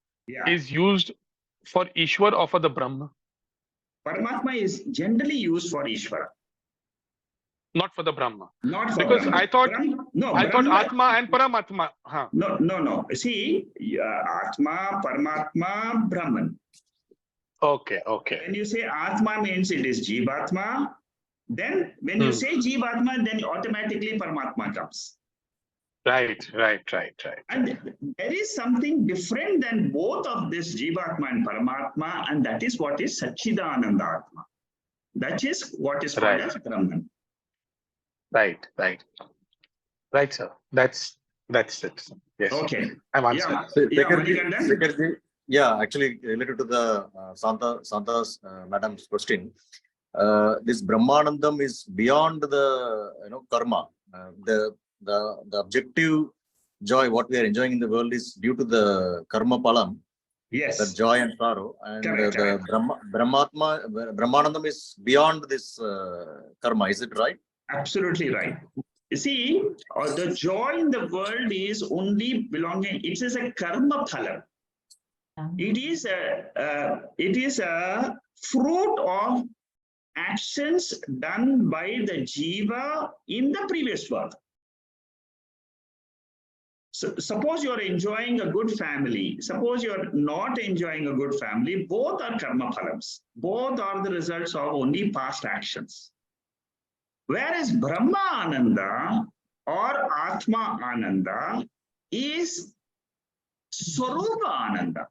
is used for Ishwar or for the Brahma? Paramatma is generally used for Ishvara. Not for the Brahma. Not for because Brahma. I thought Brahma, Atma and Paramatma. Huh. No. See, Atma, Paramatma, Brahman. Okay. When you say Atma means it is Jivatma. Then when you say Jivatma, then automatically Paramatma comes. Right. And there is something different than both of this Jivatma and Paramatma, and that is what is Satchidananda Atma. That is what is called Right. as Brahman. Right, sir. That's it. Yes, Okay. I'm answered. Yeah, So, yeah, Sekharji, Manikandan? Sekharji, yeah, actually related to the Santa's madam's question, this Brahmanandam is beyond the karma. The objective joy what we are enjoying in the world is due to the karma palam, the Yes, joy and sorrow, and correct, the correct. Brahmanandam is beyond this karma. Is it right? Absolutely right. You see, the joy in the world is only belonging, it is a karma phala. It is a fruit of actions done by the jiva in the previous world. So, suppose you're enjoying a good family, suppose you're not enjoying a good family, both are karma phalams. Both are the results of only past actions. Whereas Brahma Ananda or Atma Ananda is Swarupa Ananda.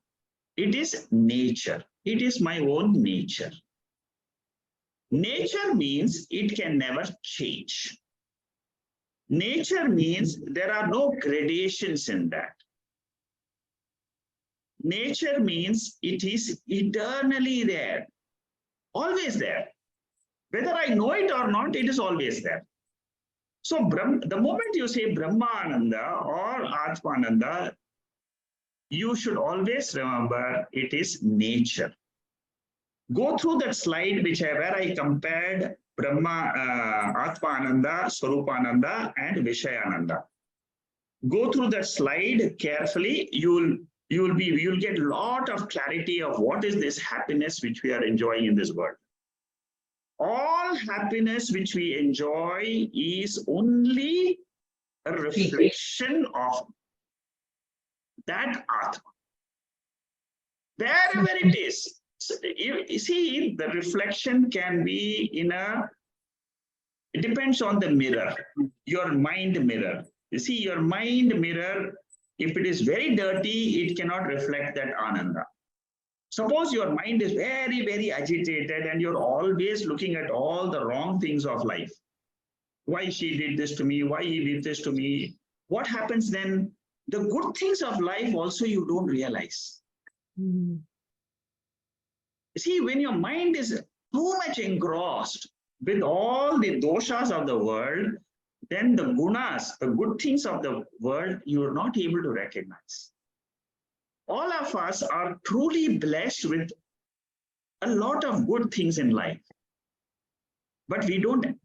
It is nature. It is my own nature. Nature means it can never change. Nature means there are no gradations in that. Nature means it is eternally there, always there. Whether I know it or not, it is always there. So the moment you say Brahmananda or Atmananda, you should always remember it is nature. Go through that slide where I compared Brahma, Atmananda, Swarupananda, and Vishayananda. Go through that slide carefully. You'll get a lot of clarity of what is this happiness which we are enjoying in this world. All happiness which we enjoy is only a reflection of that Atma. Wherever it is. So you see, the reflection can be it depends on the mirror, your mind mirror. You see, your mind mirror, if it is very dirty, it cannot reflect that Ananda. Suppose your mind is very, very agitated and you're always looking at all the wrong things of life. Why she did this to me? Why he did this to me? What happens then? The good things of life also you don't realize. See, when your mind is too much engrossed with all the doshas of the world, then the gunas, the good things of the world, you are not able to recognize. All of us are truly blessed with a lot of good things in life, but we don't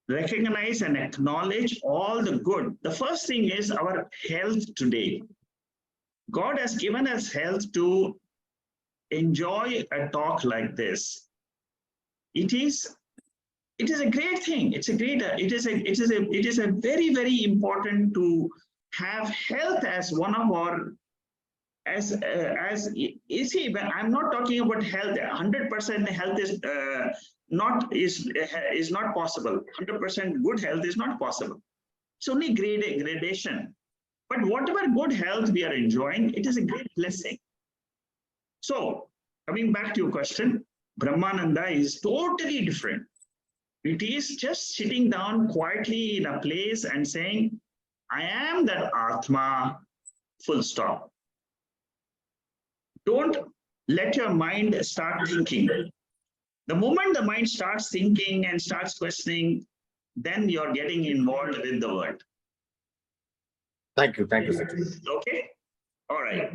recognize and acknowledge all the good. The first thing is our health today. God has given us health to enjoy a talk like this. It is a great thing. It is a very, very important to have health as one of our as you see. When I'm not talking about health, 100% health is not possible. 100% good health is not possible. It's only gradation. But whatever good health we are enjoying, it is a great blessing. So coming back to your question, Brahmananda is totally different. It is just sitting down quietly in a place and saying, I am that Atma, full stop. Don't let your mind start thinking. The moment the mind starts thinking and starts questioning, then you're getting involved with the world. Thank you, Secretary. Okay? All right.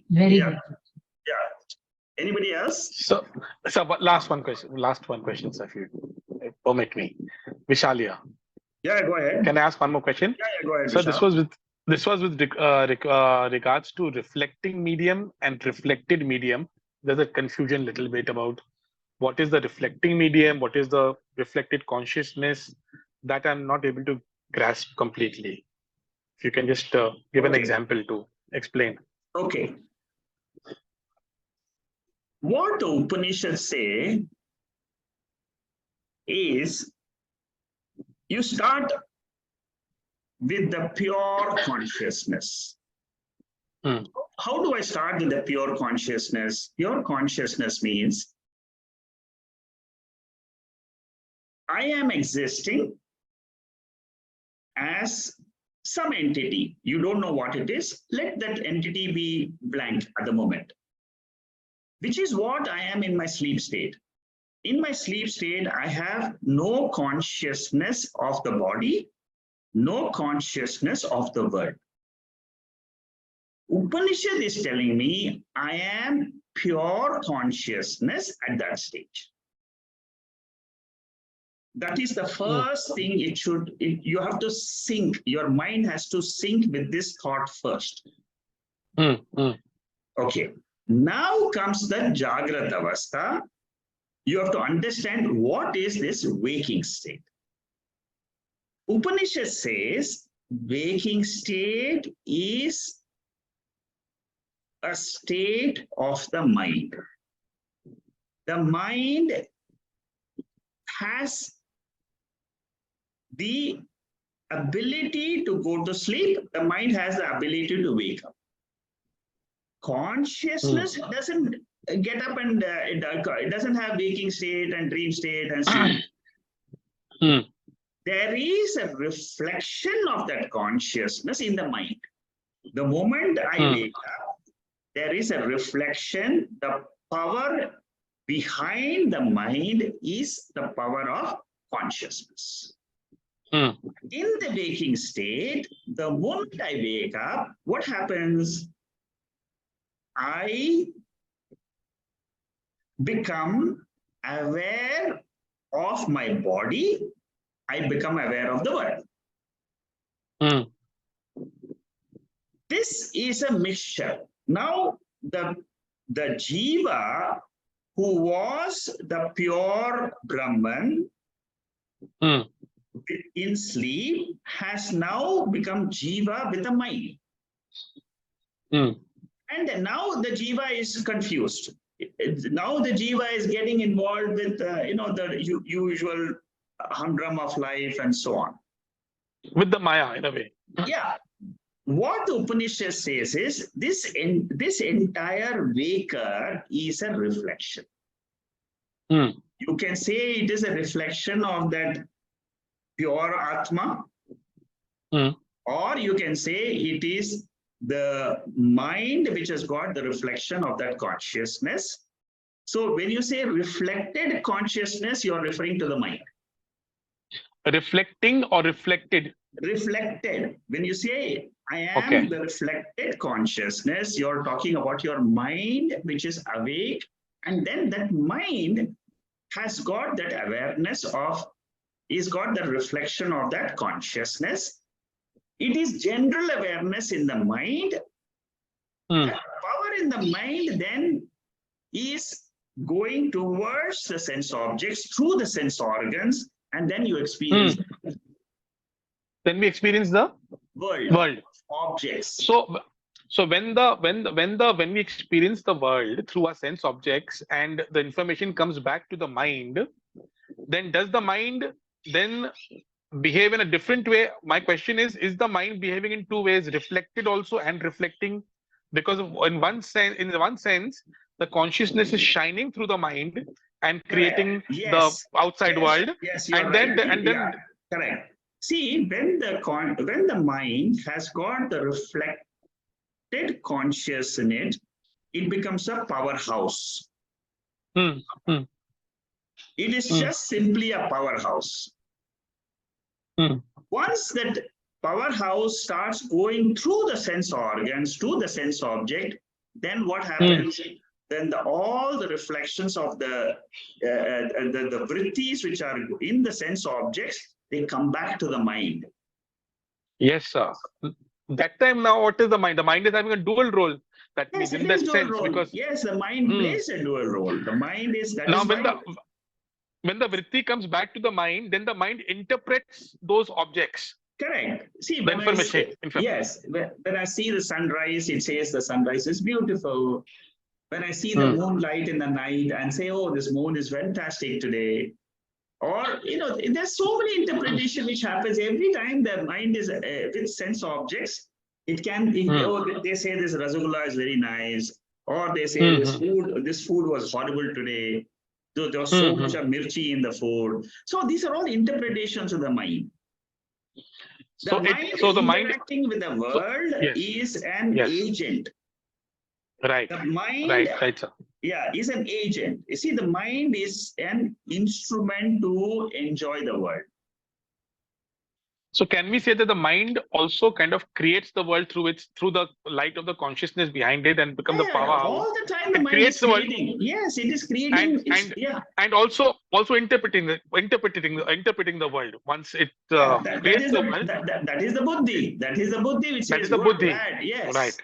Very good. Yeah. Anybody else? So but last one question, sir, if you permit me. Vishalia, Yeah, go ahead. can I ask one more question? Yeah, go ahead. So Vishal. this was with regards to reflecting medium and reflected medium. There's a confusion little bit about what is the reflecting medium, what is the reflected consciousness, that I'm not able to grasp completely. If you can just give an example to explain. Okay. What the Upanishads say is you start with the pure consciousness. How do I start with the pure consciousness? Pure consciousness means I am existing as some entity. You don't know what it is. Let that entity be blank at the moment, which is what I am in my sleep state. In my sleep state, I have no consciousness of the body, no consciousness of the world. Upanishad is telling me I am pure consciousness at that stage. That is the first thing you have to sync. Your mind has to sync with this thought first. Okay. Now comes the Jagrata Avastha. You have to understand what is this waking state. Upanishad says waking state is a state of the mind. The mind has the ability to go to sleep. The mind has the ability to wake up. Consciousness doesn't get up and it doesn't have waking state and dream state and sleep. There is a reflection of that consciousness in the mind. The moment I wake up, there is a reflection. The power behind the mind is the power of consciousness. In the waking state, the moment I wake up, what happens? I become aware of my body. I become aware of the world. This is a mixture. Now, the Jiva, who was the pure Brahman in sleep, has now become Jiva with a mind. And now the Jiva is confused. Now the Jiva is getting involved with the usual humdrum of life and so on. With the Maya, in a way. Yeah. What the Upanishad says is this entire waker is a reflection. You can say it is a reflection of that pure Atma, or you can say it is the mind which has got the reflection of that consciousness. So when you say reflected consciousness, you're referring to the mind. Reflecting or reflected? Reflected. When you say I am the reflected consciousness, you're talking about your mind which is awake, and then that mind has got that awareness of, is got the reflection of that consciousness. It is general awareness in the mind. That power in the mind then is going towards the sense objects through the sense organs, and then you experience then we experience the world. Objects. So when we experience the world through our sense objects and the information comes back to the mind, then does the mind then behave in a different way? My question is the mind behaving in two ways, reflected also and reflecting? Because in one sense, the consciousness is shining through the mind and creating the outside world. Yes, and then correct. See, when the mind has got the reflected conscious in it, it becomes a powerhouse. It is just simply a powerhouse. Once that powerhouse starts going through the sense organs to the sense object, then what happens? Then all the reflections of the vrittis which are in the sense objects, they come back to the mind. Yes, sir. That time now, what is the mind? The mind is having a dual role. That means in that sense, because yes, the mind plays a dual role. The mind is that. Now, when the vritti comes back to the mind, then the mind interprets those objects. Correct. See, the information. Yes, when I see the sunrise, it says the sunrise is beautiful. When I see the moonlight in the night and say, oh, this moon is fantastic today, Or, there's so many interpretation which happens every time the mind is with sense objects. It can, they say this rasgulla is very nice, or they say this food was horrible today. There was so much of mirchi in the food. So these are all interpretations of the mind. The mind interacting with the world is an agent. Right. The mind, right, sir. Yeah, is an agent. You see, the mind is an instrument to enjoy the world. So can we say that the mind also kind of creates the world through the light of the consciousness behind it and become the powerhouse? All the time the it mind creates is the world. creating. Yes, it is creating. And also interpreting the world once it creates the world. That is the buddhi. That is the buddhi which that is is the good, buddhi. bad. Yes. Right.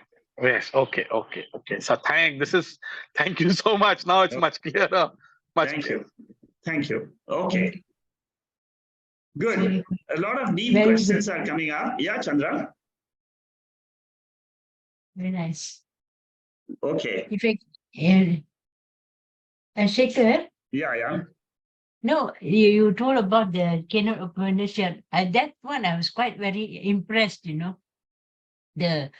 Yes. Okay. So thank you so much. Now it's much clearer. Thank you. Okay. Good. A lot of deep Very questions are coming up. Yeah, Chandra. Very nice. Okay. Shekhar, Yeah. no, you told about the Taittriya Upanishad. That one I was quite very impressed. The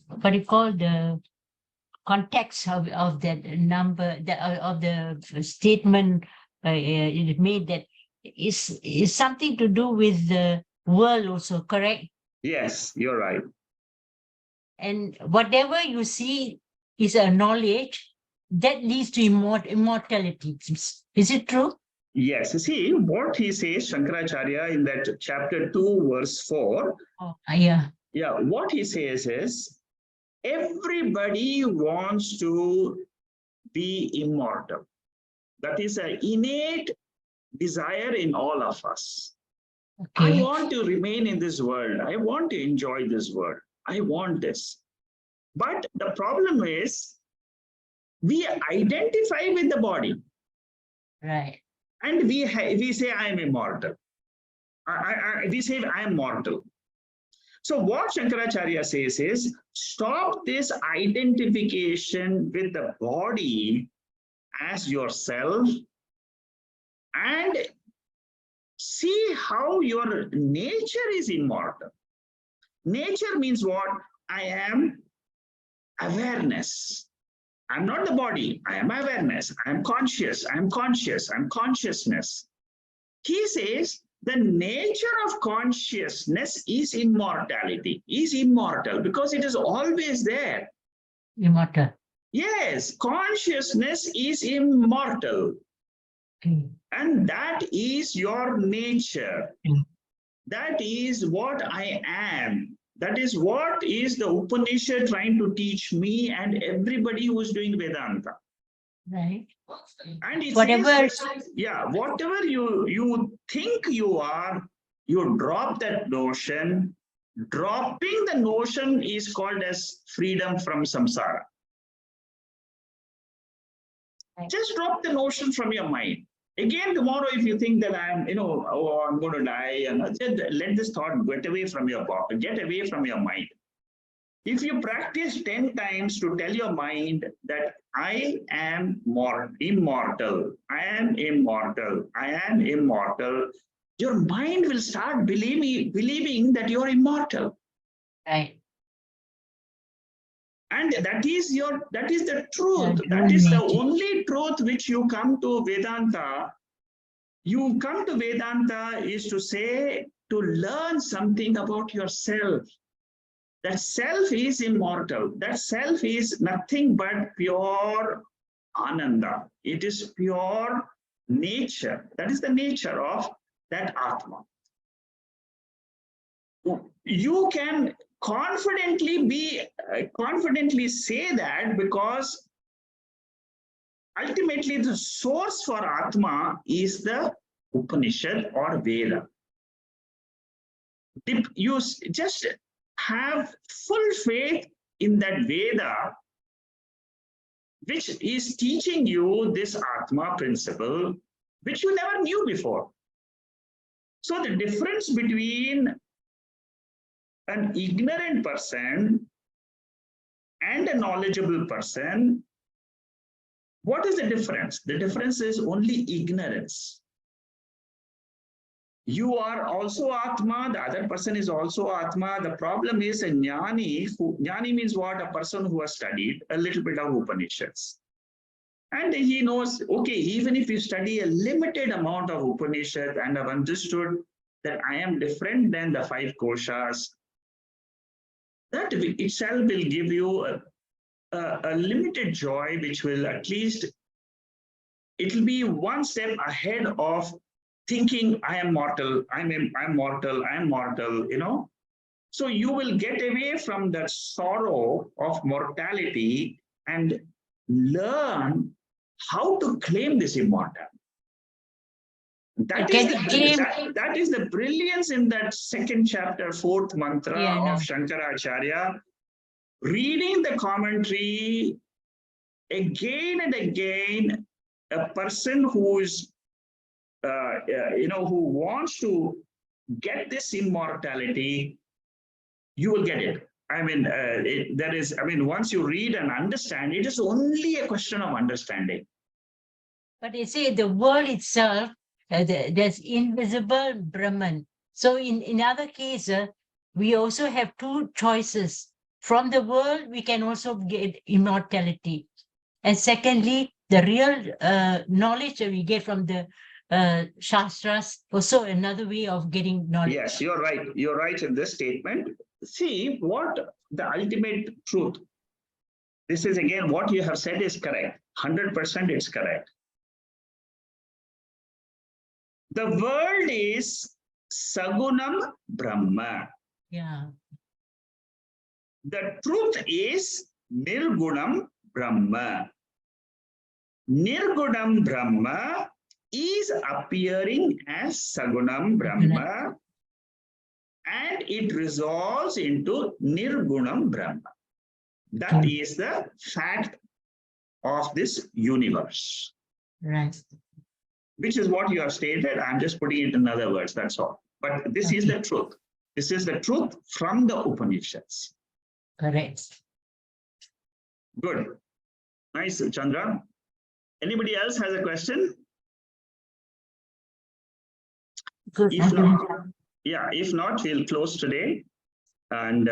what do you call the context of that number of the statement it made, that is something to do with the world also, correct? Yes, you're right. And whatever you see is a knowledge that leads to immortality. Is it true? Yes. See what he says, Shankaracharya, in that chapter 2, verse 4. Oh, yeah. Yeah, what he says is, everybody wants to be immortal. That is an innate desire in all of us. Okay. I want to remain in this world. I want to enjoy this world. I want this. But the problem is, we identify with the body. Right. And we say, I am immortal. We say, I am mortal. So what Shankaracharya says is, stop this identification with the body as yourself and see how your nature is immortal. Nature means what? I am awareness. I'm not the body. I am awareness. I am conscious. I am conscious. I am consciousness. He says the nature of consciousness is immortality, is immortal because it is always there. Immortal. Yes, consciousness is immortal. Okay. And that is your nature. That is what I am. That is what is the Upanishad trying to teach me and everybody who is doing Vedanta. Right. And it Whatever. says, yeah, whatever you think you are, you drop that notion. Dropping the notion is called as freedom from samsara. Right. Just drop the notion from your mind. Again, tomorrow, if you think that I'm, I'm going to die, and let this thought get away from your body, get away from your mind. If you practice 10 times to tell your mind that I am immortal, I am immortal, I am immortal, your mind will start believing that you're immortal. Right. And that is the truth. That is the only truth which you come to Vedanta. You come to Vedanta is to learn something about yourself. That self is immortal. That self is nothing but pure ananda. It is pure nature. That is the nature of that Atma. You can confidently say that because ultimately the source for Atma is the Upanishad or Veda. You just have full faith in that Veda, which is teaching you this Atma principle, which you never knew before. So the difference between an ignorant person and a knowledgeable person What is the difference? The difference is only ignorance. You are also Atma, the other person is also Atma. The problem is a Jnani. Jnani means what? A person who has studied a little bit of Upanishads. And he knows, okay, even if you study a limited amount of Upanishad and have understood that I am different than the 5 koshas, that itself will give you a limited joy, which will at least, it will be one step ahead of thinking I am mortal, I'm mortal, I'm mortal, you know. So you will get away from the sorrow of mortality and learn how to claim this immortality. That is the brilliance in that second chapter, 4th mantra of Shankaracharya. Reading the commentary again and again, a person who is who wants to get this immortality, you will get it. I mean, once you read and understand, it is only a question of understanding. But they say the world itself, there's invisible Brahman. So in other cases, we also have 2 choices. From the world, we can also get immortality. And secondly, the real knowledge that we get from the Shastras, also another way of getting knowledge. Yes, you're right. You're right in this statement. See, what the ultimate truth. This is again, what you have said is correct. 100% it's correct. The world is Sagunam Brahma. Yeah. The truth is Nirgunam Brahma. Nirgunam Brahma is appearing as Sagunam Brahma, and it resolves into Nirgunam Brahma. That is the fact of this universe. Right. Which is what you have stated. I'm just putting it in other words, that's all. But this is the truth. This is the truth from the Upanishads. Correct. Good. Nice, Chandra. Anybody else has a question? Good. If not, if not, we'll close today and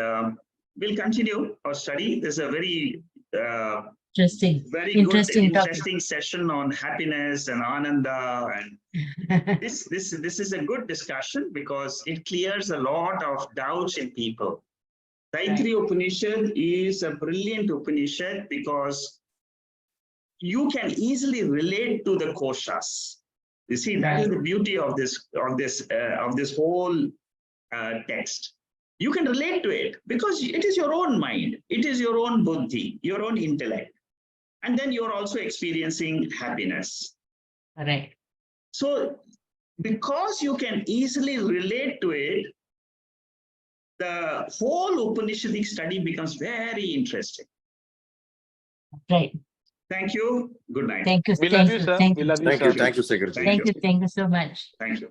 we'll continue our study. There's a very very interesting session on happiness and Ananda, and this is a good discussion because it clears a lot of doubts in people. Taittriya Upanishad is a brilliant Upanishad because you can easily relate to the koshas. You see, that is the beauty of this whole text. You can relate to it because it is your own mind, it is your own buddhi, your own intellect, and then you're also experiencing happiness. Right. So, because you can easily relate to it, the whole Upanishadic study becomes very interesting. Right. Thank you. Good night. Thank you. We love you, sir. We love you, sir. Thank you, Sekar. Thank you so much. Thank you.